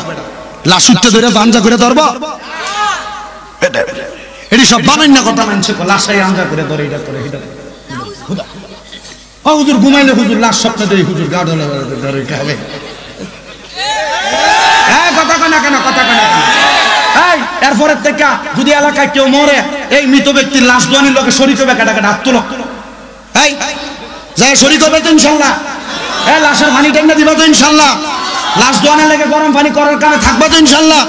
লাশ উঠতে ধরে আঞ্জা করে ধরবো? এটি সব বানাই না কথা মানছে, লাশাই আঞ্জা করে ধরে এটা করে এটা। ও হুজুর ঘুমাইলে হুজুর লাশ স্বপ্নে ধরে হুজুর গা ধরে ধরে খাবে। হ্যাঁ কথা কয় না কেন? কথা কয় না কেন? এই এরপরে থেকে যদি এলাকায় কেউ মরে এই মৃত ব্যক্তির লাশ দোয়ানির লোকে শরীক হবে, কাটা কাটা হাত তুলো। এই যাই শরীক হবে তো ইনশাল্লাহ। এই লাশের পানি টেনে দিবা তো ইনশাল্লাহ। লাশ দোয়ানের লেগে গরম পানি করার কারণে থাকবা তো ইনশাল্লাহ।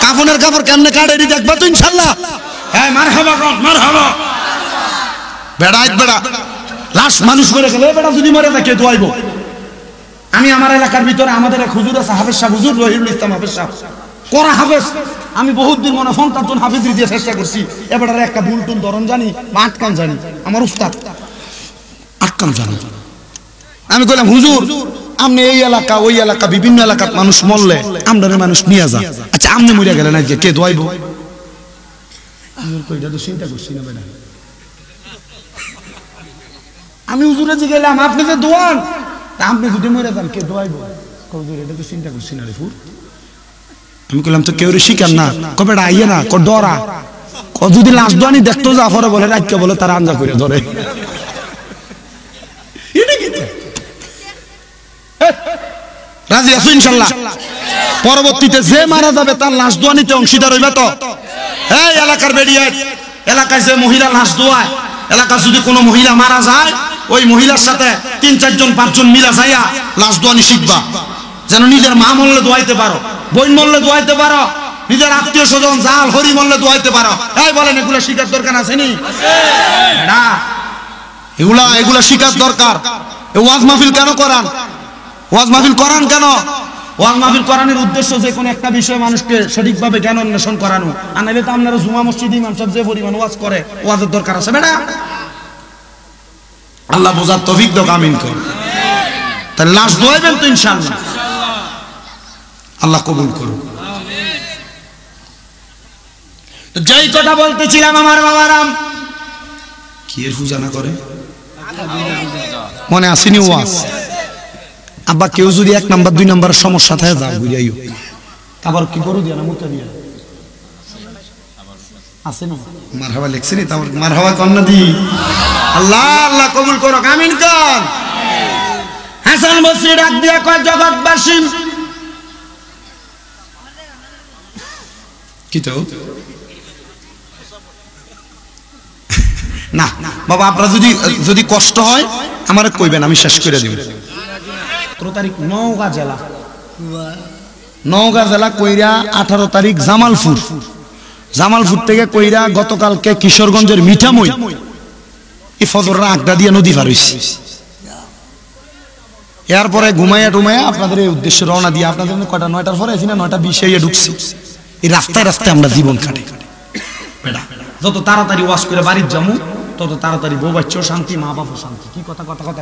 কাফনের কাপড় কেমনে কাটে দেখবা তো ইনশাল্লাহ। হ্যাঁ মারহাবা কোন মারহাবা বেড়া বেড়া। লাশ মানুষ মরে গেলে বেটা যদি মরে থাকে দোয়াইব। আমি আমার এলাকার ভিতরে আমাদের এক হুজুর আছে, হাফেজ সাহেব, হুজুর রহিউল ইসলাম হাফেজ সাহেব, করা হাফেজ। আমি বহুত দিন মনে 50 জন হাফেজ দিয়ে চেষ্টা করছি, এবারে একটা ভুল টুল ধরন জানি, 8 কান জানি, আমার উস্তাদ 8 কান জানি। আমি কইলাম হুজুর আপনি এই এলাকা ওই এলাকা বিভিন্ন এলাকার মানুষ মরলে আমরারে মানুষ নিয়ে যা, আচ্ছা আপনি মরে গেলেন আজকে কে দোয়াইব? হুজুর কইটা তো চিন্তা করছি না বেটা। আমি হুজুরে জি গেলাম আপনি যে দোয়ান, আপনি যদি মরে যান কে দোয়াইব? হুজুর এটা তো চিন্তা করছি না রে ফুর। আমি কইলাম তো কেউ শিখান না, কবে আইয়ে না ক ডরা, ক যদি লাশ দোয়ানি দেখতো যা পরে বলে রাখকে বলে তারা আঞ্জা করে ধরে। রাজি আছো ইনশাল্লাহ? পরবর্তীতে যে মারা যাবে তার লাশ দোয়ানিতে অংশীদার হইবে তো? এই এলাকার বেরিয়ে এলাকায় যে মহিলা লাশ দোয়ায়, এলাকার যদি কোনো মহিলা মারা যায় ওই মহিলার সাথে 3-4 জন 5 জন মিলা যাইয়া লাশ দোয়ানি শিখবা, যেন নিজের মা মরলে দোয়াইতে পারো, বোন মরলে দোয়াইতে পারো, নিজের আত্মীয় স্বজন জাল হরি মরলে দোয়াইতে পারো। এই বলেন এগুলো শিখার দরকার আছে নি? এগুলা এগুলা শিখার দরকার। ওয়াজ মাহফিল কেন করান? ওয়াজ মাহফিল করান কেন? ওয়াজ মাহফিল করানোর উদ্দেশ্য যে কোনো একটা বিষয়ে মানুষকে সঠিকভাবে জ্ঞান অন্বেষণ করানো। আর নাইলে তো আপনারা জুমা মসজিদ ইমাম সাহেব যে পরিমাণ ওয়াজ করে, ওয়াজের দরকার আছে বেটা? আল্লাহ বোঝার তৌফিক দাও, আমিন কর। তাহলে লাশ দোয়াইবেন তো ইনশাআল্লাহ, আল্লাহ কবুল করুন। তো যেই কথা বলতেছিলাম আমার বাবারাম, কি এর পূজা না করে মনে আসেনি ওয়াজ? আব্বা কেউ যদি 1 নাম্বার 2 নাম্বার সমস্যা থাকে যা বুঝাইও, আবার কি করু দিয়া না মুতা দিয়া আছে না? মারহাবা লেখছেনি, তারপর মারহাবা কন্না দি। আল্লাহ আল্লাহ কবুল করো, আমিন কর। হাসান বসরি ডাক দিয়া কয় জগৎবাসী, কি তো না বাবা আপনারা যদি কষ্ট হয় আমারে কইবেন, আমি শেষ করে দিব। 17 তারিখ নওগাঁ জেলা কইরা 18 তারিখ জামালপুর থেকে কইরা গতকালকে কিশোরগঞ্জের মিঠামই এই ফজরের আড্ডা দিয়ে নদী পার হইছি। এরপরে ঘুমাইয়া টুমাইয়া আপনাদের এই উদ্দেশ্যে রওনা দিয়ে আপনাদের কটা 9টার পরে আছি না 9:20 এ ঢুকছি। এই রাস্তায় রাস্তায় আমরা জীবন কাটে বেটা। যত তাড়াতাড়ি ওয়াশ করে বাড়ির যামু তত তাড়াতাড়ি বউ বাচ্চাও শান্তি, মা বাবা শান্তি। কি কথা কথা কথা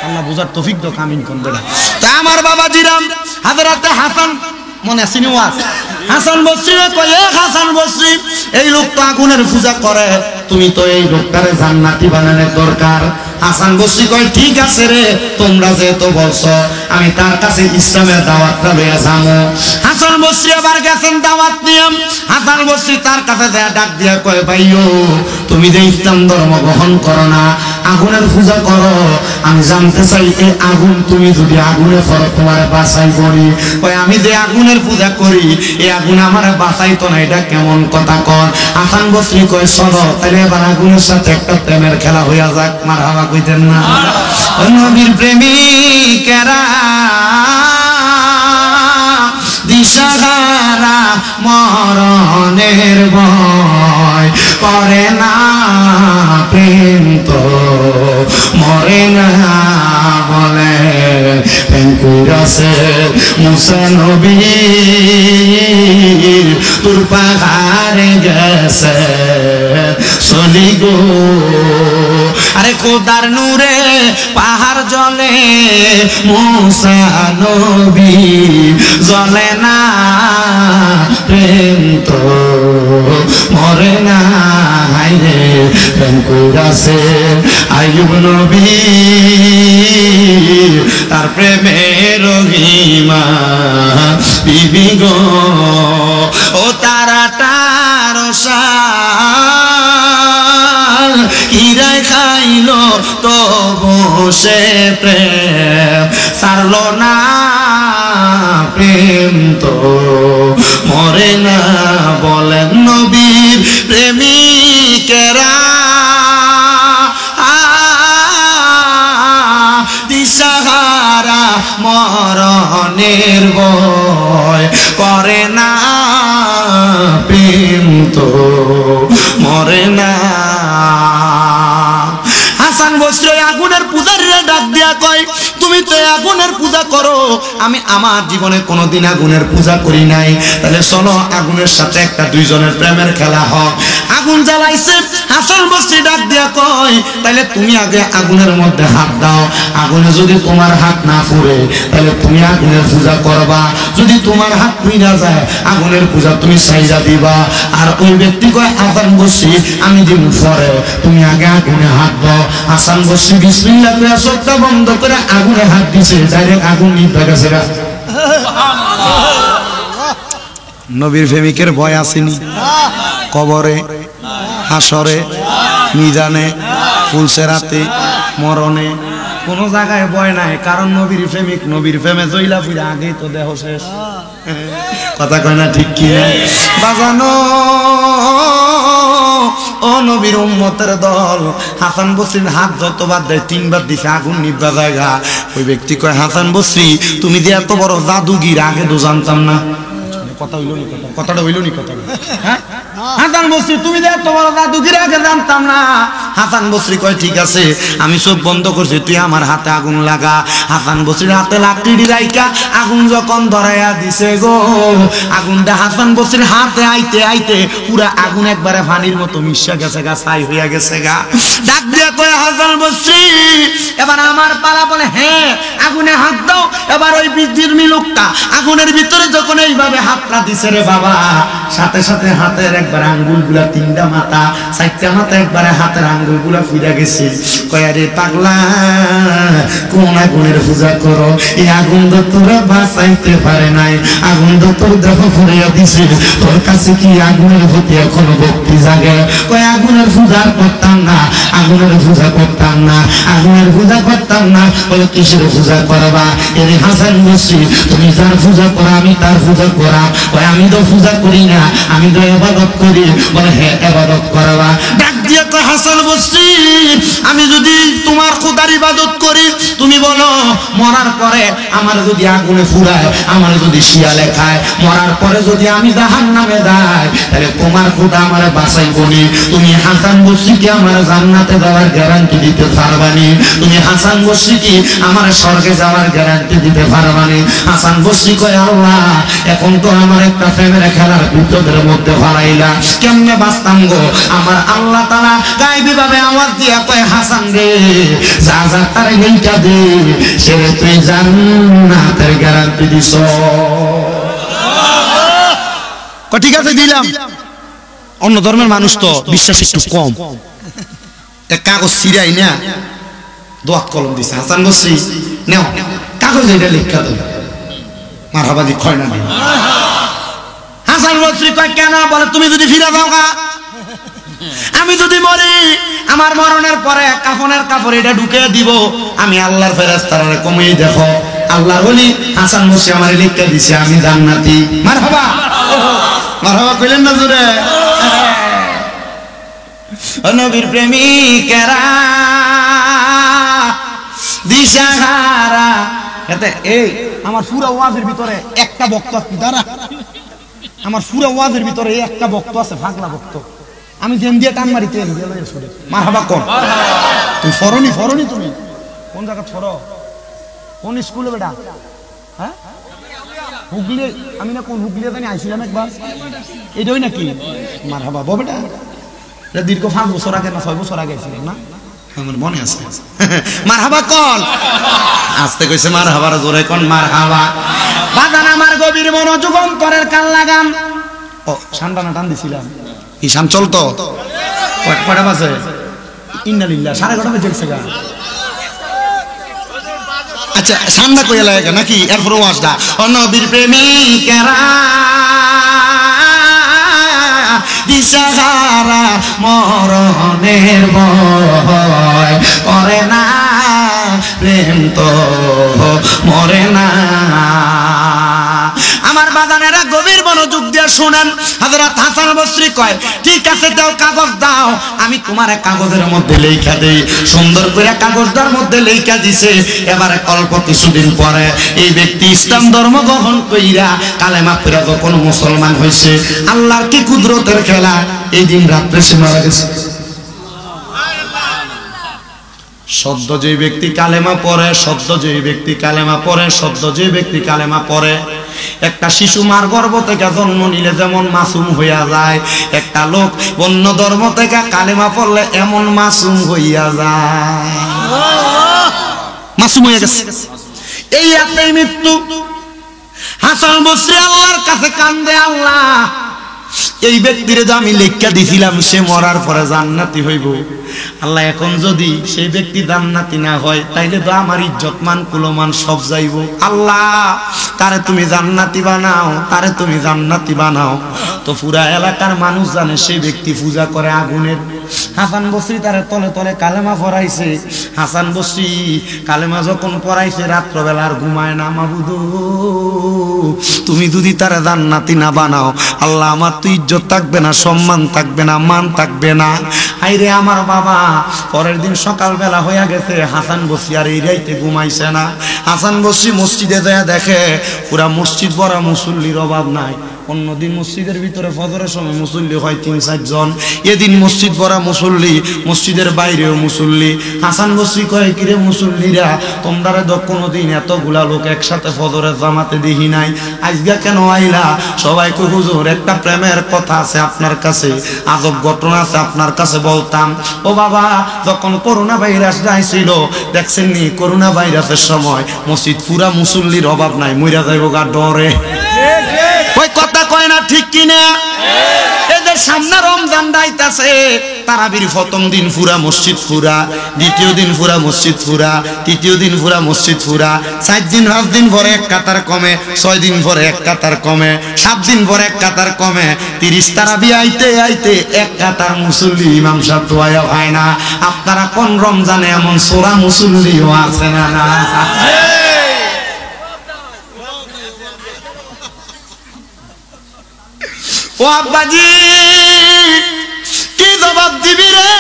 আল্লাহ বুঝার তৌফিক দাও, আমিন কোন বেটা। তা আমার বাবা জিরাম হযরত হাসান মনে আসেনি ওয়াজ? হাসান বসরি কয় হাসান বসরি এই লোক তো আগুনের পূজা করে, তুমি তো এই লোকটারে জান্নাতি বানানোর দরকার। হাসান বসরি কয় ঠিক আছে রে, তোমরা যেহেতু বলছো আমি তার কাছে ইসলামের দাওয়াতটা লইয়া যাবো। হাসান বসরি আবার গেছেন দাওয়াত নিয়ে। হাসান বসরি তার কাছে ডাক দিয়া কয় ভাইও তুমি যে ইসলাম ধর্ম গ্রহণ করো না, আগুনের পূজা করো, আমি জানতে চাই এই আগুন তুমি যদি আগুনে পড়ো তোমার বাঁচাই করি? কয় আমি যে আগুনের পূজা করি এই আগুন আমার বাঁচাইতো না, এটা কেমন কথা কর? হাসান বসরি কয় চলো তাহলে এবার আগুনের সাথে একটা প্রেমের খেলা হইয়া যাক। মারহাবা কইতেন না? নবীর প্রেমিকেরা দিশাহারা মরণের ভয় করে না, প্রেম তো মরে না বলে প্রেম কইরাছে মুসা নবী তোর পাহাড়ে গেছে চলি গো। আরে খোদার নূরে পাহাড় জ্বলে, মুসা নবী জ্বলে না, প্রেম তো মরে না। হাইরে প্রেম কইরাছে আইয়ুব নবী তার প্রেমের রহিমা বিবি গো। ও তারাটার শাল কিরাই খাইলো তো বসে প্রেম সারলো না, প্রেম তো মরে না বলেন নবীর প্রেমিকেরা দিশাহারা মরণের ভয় করে না, প্রেম তো মরে না। হাসান বসরি আগুনের পূজারীরা ডাক দিয়া কয় তুমি তো আগুনের পূজা করো, আমি আমার জীবনে কোনোদিন আগুনের পূজা করি নাই, তাহলে চলো আগুনের সাথে একটা দুইজনের প্রেমের খেলা হোক। আগুন জ্বালাইছে, হাসান বসরি ডাক দিয়া কয় তাহলে তুমি আগে আগুনের মধ্যে হাত দাও, আগুনে যদি তোমার হাত না পুড়ে তাহলে তুমি আগুনের পূজা করবা, যদি তোমার হাত পুড়ে যায় আগুনের পূজা তুমি সাইজা দিবা। আর ওই ব্যক্তি কয় হাসান বসরি আমি দিব পরে, তুমি আগে আগুনে হাত দাও। হাসান বসরি বিসমিল্লাহ কইরা চোখটা বন্ধ করে আগুনে হাত দিছে, ডাইরেক্ট আগুন নিভে গেছে। নবীর প্রেমিকের ভয় আসেনি? কবরে, হাসরে, মিজানে, ফুলসেরাতে, মরণে কোনো জায়গায় ভয় নাই, কারণ নবীর প্রেমিক, নবীর প্রেমে জইলা পুরা আগেই তো দেহ শেষ। কথা কয় না ঠিক কি বাজানো? ও নবীর উম্মতের দল, হাসান বসরির হাত যতবার দেয় তিনবার দিছে আগুন নিভা জায়গা। ওই ব্যক্তি কয় হাসান বসরি তুমি যে এত বড় জাদুগির আগে তো জানতাম না। কথা হইল নি? কথাটা হইল নি? কথা হ্যাঁ হাসান বসরি তুমি যে এত বড় জাদুগির আগে জানতাম না। হাসান বসরি কয় ঠিক আছে আমি চোখ বন্ধ করছি, তুই আমার হাতে আগুন লাগা। হাসান বসরির হাতে লাকড়ি রাইকা আগুন যখন ধরাইয়া দিছে গো, আগুনটা হাসান বসরির হাতে আইতে আইতে পুরা আগুন একবারে পানির মতো মিশা গেছে গা, ছাই হইয়া গেছে গা। ডাক দিয়া কয় হাসান বসরি এবার আমার পালা, বলে হ্যাঁ আগুনে হাত দাও। এবার ওই বিজিরমি লোকটা আগুনের ভিতরে যখন এইভাবে হাতটা দিছে রে বাবা, সাথে সাথে হাতের একবার আঙ্গুল গুলা, তিনটা মাথা চারটা মাথা একবারে হাতের আঙ্গুল গুলা ফিরে গেছে। কয় রে পাগলা কোন আগুনের পূজা করো, এই আগুন তো তোরা বাঁচাইতে পারে নাই, আগুন তো তোর দেহ ফুরিয়া দিছে, তোর কাছে কি আগুনের প্রতি এখনো ভক্তি জাগে? কয় আগুনের পূজা করতাম না, আগুনের পূজা করতাম না, আগুনের পূজা করতাম না। বলে কিসের পূজা করবা? এর হাসান বসরি তুমি যার পূজা করা আমি তার পূজা করা। কয় আমি তো পূজা করি না, আমি তো ইবাদত করি। বলে হ্যাঁ ইবাদত করবা। ডাক দিয়ে কয় হাসান বসরি আমি যদি তোমার খোদার ইবাদত করি, তুমি বলো মরার পরে আমার যদি আগুনে ফুরায়, আমার যদি শিয়ালে খায়, মরার পরে যদি আমি জাহান্নামে যাই, তাহলে তোমার খোদা আমার বাঁচাইবনি। তুমি হাসান বসরিকে আমার জান্নাতে যাওয়ার গ্যারান্টি দিতে পারবানি? তুমি হাসান বসরি কি আমার স্বর্গে যাওয়ার গ্যারান্টি দিতে পারবানি? হাসান বসরি কয় আল্লাহ এখন তো আমার একটা প্রেমের খেলার বিপদের মধ্যে ফলাইলা, কেমনে বাঁচতাম গো? আমার আল্লাহ তাআলা গায়বী ভাবে আওয়াজ দিয়া কয় হাসান রে যা যা তার গেইটা দে, সে তুই জান্নাতের গ্যারান্টি দিছ। ঠিক আছে দিলাম। অন্য ধর্মের মানুষ তো বিশ্বাস একটু কম, কাগজ ছিড়াই না দোয়াত কলম দিছে, হাসান বসরি নেও কাগজ এটা লেখা দেবে মারহাবাদি খয় না। হাসান বসরি কয় কেন? বলে তুমি যদি ফিরে যাও গা আমি যদি মরি আমার মরণের পরে কাফনের কাপড় এটা ঢুকে দিব, আমি আল্লাহর ফেরেশতারা কমিয়ে দেখো আল্লাহ বলি হাসান মুসি আমার লিখে দিছে আমি জান্নাতি। মারহাবা মারহাবা কইলেন না জোরে? নবীর প্রেমিকেরা দিশাহারা। এতে এই আমার পুরো ওয়াজের ভিতরে একটা বক্তা দাঁড়া, আমার পুরো ওয়াজের ভিতরে একটা বক্তা আছে পাগলা বক্ত। আমি জেন দিয়ে টান মারি তেল দিয়ে লয়ে ছড়ে মারহাবা কোন তুই ফরনি তুমি কোন জায়গা ছড়ো কোন স্কুলে বেটা? হ্যাঁ হুগলি, আমি না কোন হুগলি জানি আইছিলাম একবার, এটাই নাকি? মারহাবা বো বেটা, এটা দীর্ঘ 5 বছর আগে না 6 বছর আগে আইছিলাম না, আমার মনে আছে। মারহাবা কোন আস্তে কইছে মারহাবার জোরে কোন মারহাবা। বাজান আমার গভীর মনোযোগ অন্তরের কান লাগাম। ও শানটানা টান দিছিলাম ঈশান চলতো কয়টা বাজে? ইন্নালিল্লাহ 11:30 বাজে গেছে গা। আচ্ছা সান্ডা কইয়া লাগে নাকি? এরপর ওয়াজটা নবীর প্রেমিকেরা দিশাহারা মরণের ভয় করে না, প্রেম তো মরে না। আমার বাজানেরা গভীর মনোযোগ দিয়ে শুনেন। হযরত হাসান বসরি কয় ঠিক আছে দাও কাগজ দাও, আমি তোমার কাগজের মধ্যে লেখা দেই। সুন্দর করে কাগজটার মধ্যে লেখা দিছে। এবারে অল্প কিছুদিন পরে এই ব্যক্তি ইসলাম ধর্ম গ্রহণ কইরা কালেমা পড়া যখন মুসলমান হইছে, আল্লাহর কি কুদরতের খেলা, এই দিন রাত্রে সে মারা গেছে। সদ্য যে ব্যক্তি কালেমা পড়ে, সদ্য যে ব্যক্তি কালেমা পড়ে, সদ্য যে ব্যক্তি কালেমা পড়ে, একটা শিশু মার গর্ভ থেকে জন্ম নিলে যেমন মাসুম হইয়া যায়, একটা লোক অন্য ধর্ম থেকে কালেমা পড়লে এমন মাসুম হইয়া যায়, মাসুম হইয়া গেছে। এই একটাই মৃত্যু। হাসান বসরি আল্লাহর কাছে কান্দে, আল্লাহ এই ব্যক্তিরে যে আমি লেখা দিছিলাম সে মরার পরে জান্নাতি হইব, আল্লাহ এখন যদি সেই ব্যক্তি জান্নাতি না হয় তাইলে তো আমার ইজ্জত মান কুলমান সব যাইব। আল্লাহ তারে তুমি জান্নাতি বানাও, তারে তুমি জান্নাতি বানাও। তো পুরা এলাকার মানুষ জানে সেই ব্যক্তি পূজা করে আগুনের। হাসান বসরি তারে তলে তলে কালেমা পড়াইছে। হাসান বসরি কালেমা যখন পড়াইছে রাত্রবেলা আর ঘুমায় না। মাবুদু তুমি যদি তারে জান্নাতি না বানাও, আল্লাহ আমার তো ইজ্জত থাকবে না, সম্মান থাকবে না, মান থাকবে না। আইরে আমার বাবা, পরের দিন সকালবেলা হইয়া গেছে, হাসান বসরি আর এই রাইতে ঘুমাইছে না। হাসান বসরি মসজিদে যায় দেখে পুরা মসজিদ ভরা মুসল্লির অভাব নাই। অন্যদিন মসজিদের ভিতরে ফজরের সময় মুসল্লি হয় 3-4 জন, এদিন মসজিদ ভরা মুসল্লি, মসজিদের বাইরেও মুসল্লি। হাসান বসরি কয় কিরে মুসল্লিরা, তোমরা তো কোনোদিন এতগুলা লোক একসাথে ফজরের জামাতে দেখি নাই, আজকে কেন আইলা? সবাই কই হুজুর একটা প্রেমের কথা আছে আপনার কাছে, আজব ঘটনা আছে আপনার কাছে বলতাম। ও বাবা, যখন করোনা ভাইরাস যাইছিল দেখছেন নি, করোনা ভাইরাসের সময় মসজিদ পুরা মুসল্লির অভাব নাই, মইরা যাইব গা ডরে। ওই কথা কয় না ঠিক কিনা? এদের সামনে রমজান যাইতাছে, তারাবির প্রথম দিন পুরা মসজিদ পুরা, দ্বিতীয় দিন পুরা মসজিদ পুরা, তৃতীয় দিন পুরা মসজিদ পুরা, 4 দিন 5 দিন পরে এক কাতার কমে, 6 দিন পরে এক কাতার কমে, 7 দিন পরে এক কাতার কমে, 30 তারাবি আইতে আইতে এক কাতার মুসল্লি ইমাম সাহেব তো আয়া হয় না। আপনারা কোন রমজানে এমন সোরা মুসল্লিও আছে না? না ও আব্বাজি কি জবাব দিবি রে?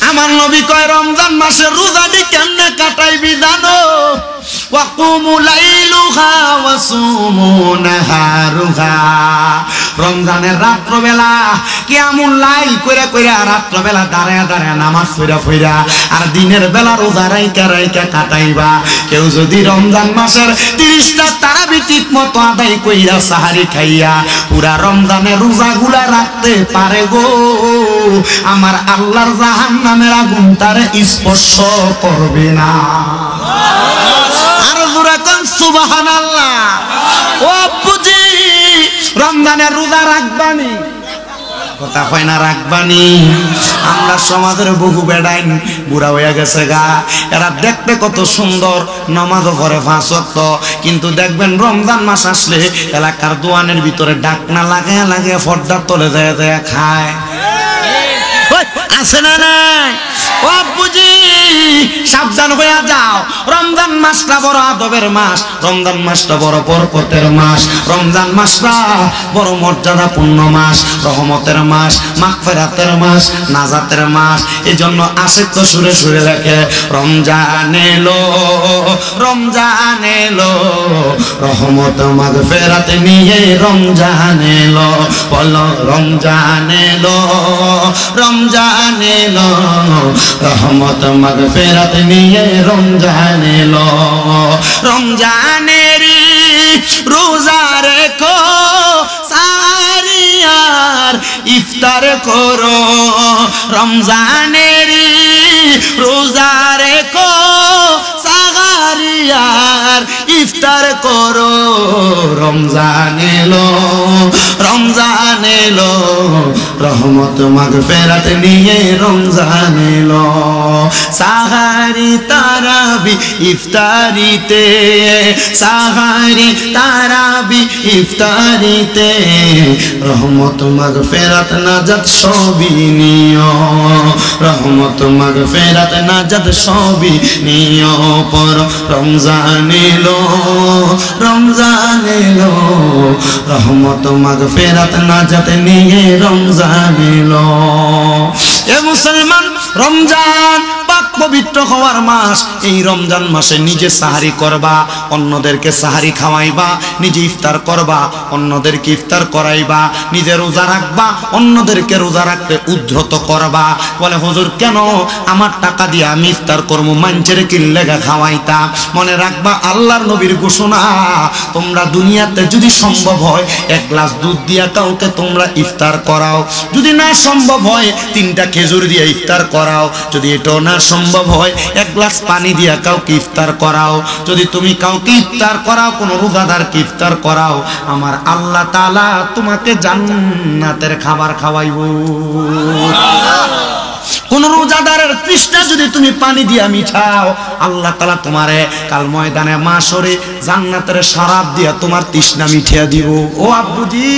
আমার নবী কয় রমজান মাসের রোজাটি কেমনে কাটাইবি জানো? ওয়াকুমু লাইলুহা ওয়াসুমু নাহারুহা। রমজানের রাত্রবেলা কিয়ামুল লাইল কইরা কইরা রাত্রবেলা দাঁড়ায়া দাঁড়ায়া নামাজ পড়া পড়া আর দিনের বেলা রোজা রাইকা রাইকা কাটাইবা। কেউ যদি রমজান মাসের 30টা তারাবি ঠিক মতো আদায় কইরা সাহারি খাইয়া পুরা রমজানের রোজাগুলা রাখতে পারে গো, আমার আল্লাহর জাহান্নামের আগুন তারে স্পর্শ করবে না। আর জোরে কোন সুবহানাল্লাহ। ও আব্বুজি রমজানের রোজা রাখবানি? কথা কয় না রাখবানি। আমরা সমাজের বহু বেড়াইন বুড়া হয়ে গেছে গা, এরা দেখতে কত সুন্দর, নামাজও পড়ে 5 ওয়াক্ত, কিন্তু দেখবেন রমজান মাস আসলে এলাকার দোয়ানের ভিতরে ডাকনা লাগে লাগে পর্দার তলে যায় যায় খায়। আছে না নাই? ও বুঝি সাবধান হয়ে যাও। রমজান মাসটা বড় আদবের মাস, রমজান মাসটা বড় বরকতের মাস, রমজান মাসটা বড় মর্যাদাপূর্ণ মাস, রহমতের মাস, মাগফিরাতের মাস, নাজাতের মাস। এজন্য আশিক তো সুরে সুরে লেখে রমজান এলো, রমজান এলো, রহমত মাগফিরাত নিয়ে রমজান এলো। বলো রমজান এলো, রমজান এলো, রহমত মাগফিরাত নিয়ে রমজান এলো। রমজানেরই রোজা রেখো, সাহারি আর ইফতার করো। রমজানেরই রোজা রেখো, সাহারি আর ইফতার করো। রমজান এলো, রমজান এলো, রহমত মাগফিরাত নিয়ে রমজান এলো। সাহারি তারাবি ইফতারিতে, সাহারি তারাবি ইফতারিতে, রহমত মাগফিরাত নাজাত সবই নিও, রহমত মাগফিরাত নাজাত সবই নিও। পর রমজান এলো, রমজান এলো, রহমত মাগফিরাত নাজাত নিয়ে রমজান এলো। এ মুসলমান, রমজান পাক পবিত্র হওয়ার মাস। এই রমজান মাসে নিজে সাহারি করবা, অন্যদেরকে সাহারি খাওয়াইবা, নিজে ইফতার করবা, অন্যদেরকে ইফতার করাইবা, নিজে রোজা রাখবা, অন্যদেরকে রোজা রাখতে উদ্ধৃত করবা। বলে হুজুর কেন আমার টাকা দিয়ে আমি ইফতার করবো, মানুষের কিনলে খাওয়াইতা? মনে রাখবা আল্লাহর নবীর ঘোষণা, তোমরা দুনিয়াতে যদি সম্ভব হয় 1 গ্লাস দুধ দিয়া কাউকে তোমরা ইফতার করাও, যদি না সম্ভব হয় 3টা খেজুর দিয়ে ইফতার করাও, যদি এটাও না সম্ভব হয় 1 গ্লাস পানি দিয়া কাউকে ইফতার করাও। যদি তুমি কাউকে ইফতার করাও, কোন রোজাদারকে ইফতার করাও, আমার আল্লাহ তাআলা তোমাকে জান্নাতের খাবার খাওয়াইবো। কোন রোজাদারের তৃষ্ণা যদি তুমি পানি দিয়া মিঠাও, আল্লাহ তাআলা তোমারে কাল ময়দানে মাশরে জান্নাতের শরাব দিয়া তোমার তৃষ্ণা মিঠিয়ে দিব। ও আব্বুজি,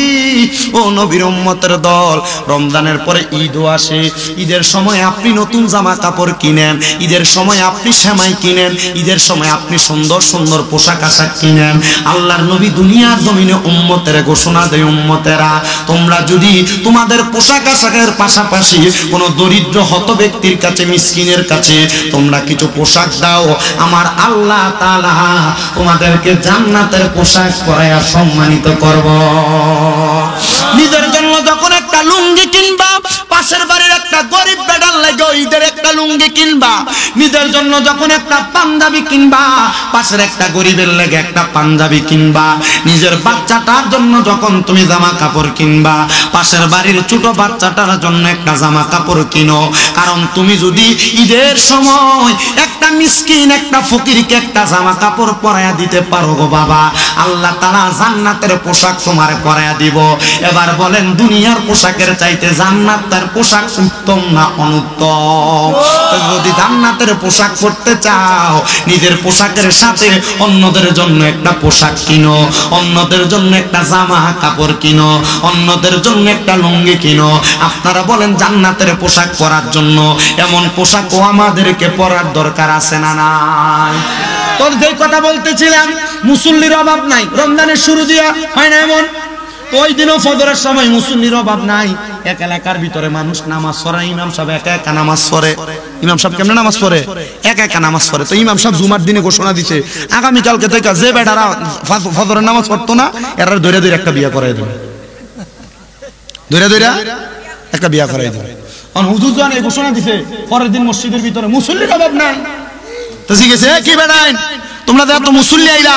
ও নবীর উম্মতের দল, রমজানের পরে ঈদও আসে। ঈদের সময় আপনি নতুন জামা কাপড় কিনেন, ঈদের সময় আপনি সেমাই কিনেন, ঈদের সময় আপনি সুন্দর সুন্দর পোশাক আশাক কিনেন। আল্লাহর নবী দুনিয়ার জমিনে উম্মতের ঘোষণা দেয়, উম্মতেরা তোমরা যদি তোমাদের পোশাক আশাকের পাশাপাশি কোন দরিদ্র হত ব্যক্তির কাছে, মিসকিনের কাছে তোমরা কিছু পোশাক দাও, আমার আল্লাহ তাআলা তোমাদেরকে জান্নাতের পোশাক পরায়া সম্মানিত করব। নিজের জন্য যখন একটা লুঙ্গি কিনবা, পাশের বাড়ির একটা গরিব বেটার লাগে ঈদের একটা লুঙ্গি কিনবা। নিজের জন্য যখন একটা পাঞ্জাবি কিনবা, পাশের একটা গরিবের লাগে একটা পাঞ্জাবি কিনবা। নিজের বাচ্চাটার জন্য যখন তুমি জামা কাপড় কিনবা, পাশের বাড়ির ছোট বাচ্চাটার জন্য একটা জামা কাপড় কিনো। কারণ তুমি যদি ঈদের সময় একটা মিসকিন, একটা ফকিরকে একটা জামা কাপড় পরায়া দিতে পারো গো বাবা, আল্লাহ তাআলা জান্নাতের পোশাক তোমার পরায়া দিব। এবার বলেন, দুনিয়ার পোশাকের চাইতে জান্নাতের পোশাক উত্তম না অনুত্তম? যদি জান্নাতের পোশাক পরতে চাও, নিজের পোশাকের সাথে অন্যদের জন্য একটা পোশাক কিনো, অন্যদের জন্য একটা জামা কাপড় কিনো, অন্যদের জন্য একটা লুঙ্গি কিনো। আপনারা বলেন, জান্নাতের পোশাক পরার জন্য এমন পোশাকও আমাদেরকে পরার দরকার আছে না নাই? তোর যে কথা বলতেছিলাম, মুসল্লির অভাব নাই, রমজানের শুরু দিয়া হয় না এমন? ওই দিনও ফজরের সময় মুসল্লির অভাব নাই। এক এলাকার ভিতরে মানুষ নামাজ পড়ে, ইমাম সাহেব একা একা নামাজ পড়ে। ইমাম সাহেব কেমনে নামাজ পড়ে? একা একা নামাজ পড়ে। তো ইমাম সাহেব জুমার দিনে ঘোষণা দিছে, আগামীকালকে থেকে যে বেটারা ফজরের নামাজ পড়তো না, এরা ধরে ধরে একটা বিয়ে করাই দেবে, ধরে ধরে একটা বিয়ে করাই দেবে। হুজুর জান এই ঘোষণা দিছে, পরের দিন মসজিদের ভিতরে মুসল্লির অভাব নাই। তো ঠিক আছে, কি বেড়াইন তোমরা এত মুসল্লি আইলা,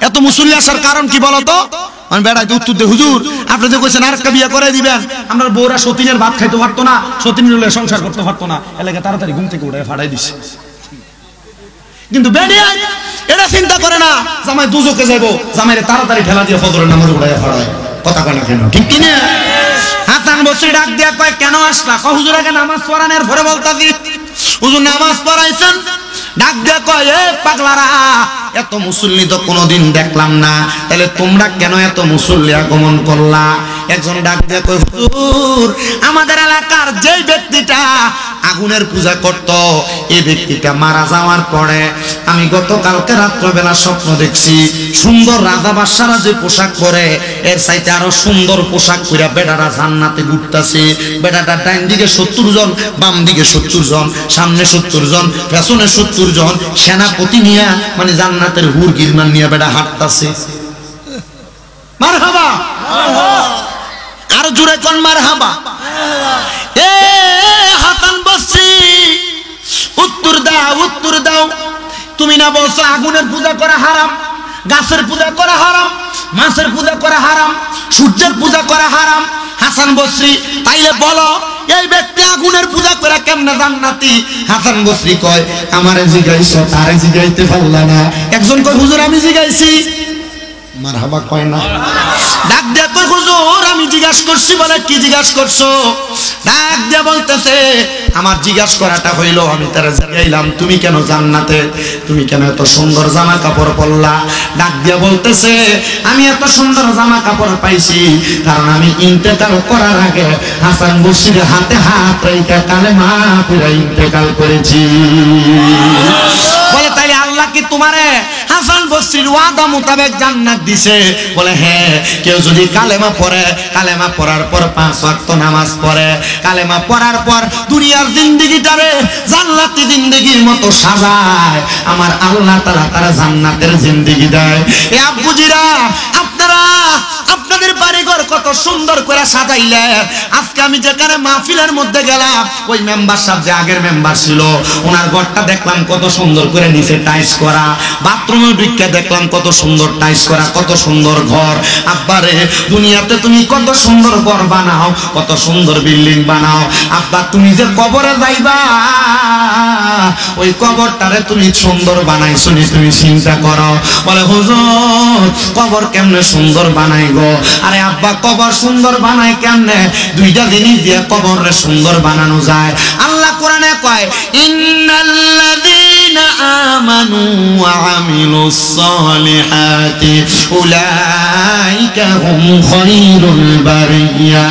এত মুসল্লি আসার কারণ কি বলো তো? আমি বেড়াইতে উত্তর দে, হুজুর আপনি যে কইছেন আরেকটা বিয়ে করে দিবেন, আমরা বউরা সতীনের ভাত খাইতে পারতো না, সতীনের সংসার করতে পারতো না, এলাকা তাড়াতাড়ি ঘুম থেকে উঠে ফাটাই দিছে। কিন্তু বেড়িয়া এটা চিন্তা করে না, জামাই দুজকে যাবো, জামাইরে তাড়াতাড়ি ঠেলা দিয়ে ফজরের নামাজ উঠায় ফাটায়। কথা কয় না কেন? ঠিক কিনা? হাতার বসরি ডাক দিয়া কয় কেন আসলা? কয় হুজুর আগে নামাজ পড়ানোর পরে বলতাছি। হুজুর নামাজ পড়াইছেন, ডাক দিয়া কয় এ পাগলারা, এত মুসল্লি তো কোনোদিন দেখলাম না, তাহলে তোমরা কেন এত মুসল্লি আগমন করলা? একজন ডাক দিয়া কয় হুজুর, আমাদের এলাকার যেই ব্যক্তিটা আগুনের পূজা করত, এই ব্যক্তিটা মারা যাওয়ার পরে আমি গতকালকে রাত্রবেলা স্বপ্ন দেখছি, সুন্দর রাজা বাদশারা যে পোশাক পরে এর চাইতে আরো সুন্দর পোশাক পরে বেটারা জান্নাতে ঘুরতেছে। বেটাটা ডাইন দিকে 70 জন, বাম দিকে 70 জন, সামনে 70 জন, পেছনে 70 জন, সেনাপতি নিয়ে মানে জান্নাতের হুর গিরমান নিয়ে বেটা হাঁটতাছে। মারহাবা, আর জোরে কোন মারহাবা। এ হাসান বসরি, উত্তর দাও, উত্তর দাও। তুমি না বলছো আগুনের পূজা করা হারাম, গাছের পূজা করা হারাম, মাছের পূজা করা হারাম, সূর্যের পূজা করা হারাম? হাসান বসরি, তাইলে বলো এই ব্যক্তি আগুনের পূজা করে কেমনে জান্নাতি? হাসান বসরি কয় আমারে জিগাইছো, তারে জিগাইতে পারলা না। একজন কয় হুজুর আমি জিগাইছি, মারহাবা কয় না। ডাক দিয়া কয় হুজুর আমি জিজ্ঞাসা করছি। বলে কি জিজ্ঞাসা করছো? ডাক দিয়া বলতেছে আমার জিজ্ঞাসা করাটা হইলো, আমি তারা জিগাইলাম তুমি কেন জান্নাতে, তুমি কেন এত সুন্দর জামা কাপড় পরলা? ডাক দিয়া বলতেছে আমি এত সুন্দর জামা কাপড় পাইছি কারণ আমি ইন্তেকাল করার আগে হাসান বসরির হাতে হাত রেখে কালেমা পড়ে ইন্তেকাল করেছি। বলে তাইলে আল্লাহ কি তোমারে হাসান বসরির ওয়াদা মোতাবেক জান্নাত দিছে? বলে হ্যাঁ, কেউ যদি কালেমা পড়ে, কালেমা পড়ার পর 5 ওয়াক্ত নামাজ পড়ে, কালেমা পড়ার পর দুনিয়ার জিন্দেগিটারে জান্নাতি জিন্দেগির মতো সাজায়, আমার আল্লাহ তাআলা তারা জান্নাতের জিন্দেগি দেয়। এ আব্বুজিরা, আপনারা আপনাদের বাড়িঘর কত সুন্দর করে সাজাইলেন। আজকে আমি যেখানে মাহফিলের মধ্যে গেলাম, ওই মেম্বার সাহেব যে আগের মেম্বার ছিল, ওনার ঘরটা দেখলাম কত সুন্দর করে নিচে টাইলস করা, বাথরুমের দিকটা দেখলাম কত সুন্দর টাইলস করা, কত সুন্দর ঘর। আব্বারে দুনিয়াতে তুমি কত সুন্দর ঘর বানাও, কত সুন্দর বিল্ডিং বানাও, আব্বা তুমি যে কবরে যাইবা ওই কবরটারে তুমি সুন্দর বানাইছো নি, তুমি চিন্তা করো। বলে হুজুর কবর কেমনে সুন্দর বানাই গো? আরে আব্বা কবর সুন্দর বানায় কেমনে? দুইটা জিনিস দিয়ে কবরে সুন্দর বানানো যায়। আল্লাহ কোরআনে কয় ইন্নাল্লাযীনা আমানু ওয়া আমিলুস সালিহাতি উলাইকা হুম খায়রুল বারিয়া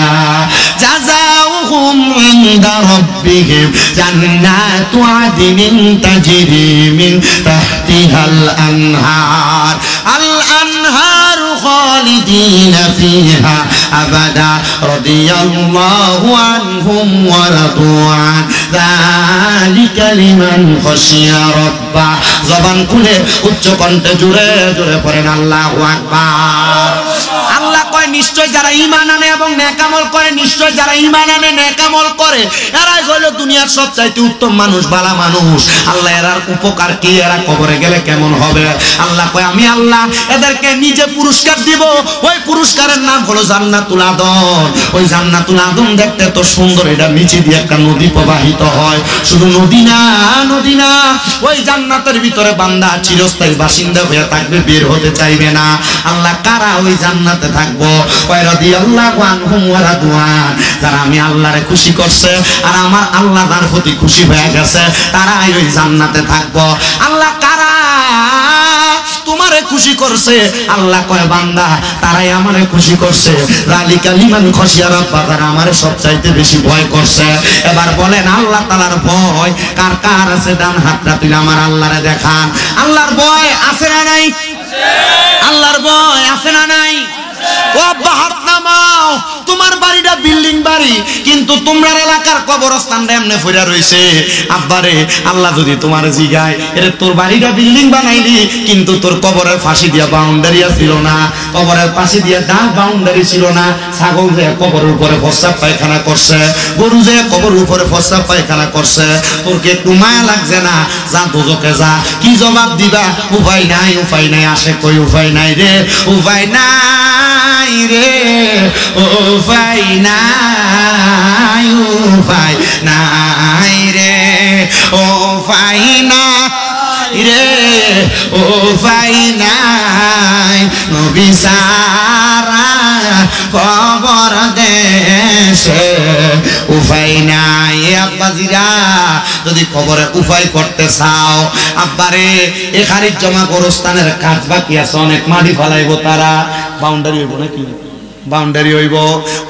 জাযাউহুম ইনদা রাব্বিহিম জান্নাতু আদনিন তাজরি মিন তাহতিহাল আনহার আল আনহারু খালিদিনা ফিহা আবাদা রাদিয়াল্লাহু আনহুম ওয়া রাদু আন যালিকা লিমান খাশিয়া রাব্বা। জবান খুলে উচ্চ কণ্ঠে জোরে জোরে পড়েন আল্লাহু আকবার। আল্লাহ কয় নিশ্চয় যারা ঈমান আনে এবং নেক আমল করে, নিশ্চয় যারা ঈমান আনে নেক আমল করে এরাই হলো দুনিয়ার সবচাইতে উত্তম মানুষ, ভালো মানুষ। আল্লাহ এরার উপকার কি? এরা কবরে গেলে কেমন হবে? আল্লাহ কয় আমি আল্লাহ এদেরকে নিজে পুরস্কার দিব। ওই পুরস্কারের নাম হলো জান্নাতুল আদন। ওই জান্নাতুল আদন দেখতে তো সুন্দর, এটা নিচে দিয়ে একটা নদী প্রবাহিত হয়। শুধু নদী না, নদী না, ওই জান্নাতের ভিতরে বান্দা চিরস্থায়ী বাসিন্দা হয়ে থাকবে, বের হতে চাইবে না। আল্লাহ কারা ওই জান্নাতে থাকবো? রাদিয়াল্লাহু আনহুম ওয়া রাদু আন, যারা আমি আল্লাহরে খুশি করছে আর আমার আল্লাহ তার প্রতি খুশি হয়ে গেছে, তারাই ওই জান্নাতে থাকবো। আল্লাহ কারা তোমারে খুশি করছে? আল্লাহ কয় বান্দা তারাই আমারে খুশি করছে। যালিকা লিমান খাশিয়া রাব্বা, যারা আমারে সবচাইতে বেশি ভয় করছে। এবার বলেন আল্লাহ তাআলার ভয় কার কার আছে? ডান হাতটা তুলে আমার আল্লাহরে দেখান। আল্লাহর ভয় আছে না নাই? আল্লাহর ভয় আছে না নাই? ও আব্বা হাত নামাও। তোমার বাড়িটা বিল্ডিং বাড়ি, কিন্তু তোমরা এলাকার কবরস্থানটা এমনি ফিরা রইছে। আব্বারে আল্লাহ যদি তোমার জিগায় এরে তোর বাড়িটা বিল্ডিং বানাইলি, কিন্তু তোর কবরের ফাঁসি দিয়া বাউন্ডারি ছিল না, কবরের পাশে দিয়ে ডাক বাউন্ডারি ছিল না। ছাগল যে কবরের উপরে প্রস্রাব পায়খানা করছে, গরু যে কবরের উপরে প্রস্রাব পায়খানা করছে, তোর কি একটু মায়া লাগছে না? যা দোজকে যা। কি জবাব দিবা? উপায় নাই, উপায় নাই। আসে কই উপায় নাই রে, উপায় নাই রে, উপায় নাই, উপায় নাই রে, উপায় নাই রে, উপায় নাই। নবী সারা খবর দে সে উপায় নাই। আব্বাজিরা যদি কবরে উপায় করতে চাও, আব্বারে এ খারিজ জমা গোরস্থানের কাজ বাকি আছে, অনেক মাটি ফালাইব, তারা বাউন্ডারি হইব নাকি, বাউন্ডারি হইব।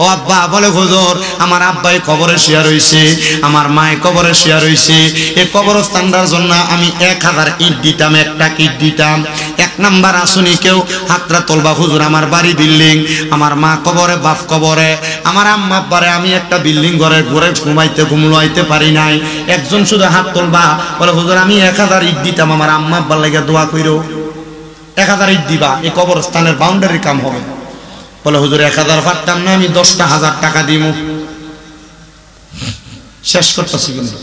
ও আব্বা বলে হুজুর আমার আব্বাই কবরে শেয়ার হইছে, আমার মায়ে কবরে শেয়ার হইছে, এই কবরস্থানটার জন্য আমি 1000 ইট দিতাম, একটা ইট দিতাম। 1 নাম্বার আসুনি কেউ হাতরা তোলবা, হুজুর আমার বাড়ি বিল্ডিং, আমার মা কবরে, বাপ কবরে, আমার আম্মা আব্বারে আমি একটা বিল্ডিং ঘরে ঘরে ঘুমলাইতে পারি নাই, একজন শুধু হাত তোলবা, বলে হুজুর আমি 1000 ইট দিতাম, আমার আম্মা আব্বার লাগে দোয়া কইরো। 1000 ইট দিবা, এই কবরস্থানের বাউন্ডারি কাম হবে। বলে হুজুর 1000 পারতাম না, আমি 10,000 টাকা দিব। শেষ করতেছি কিন্তু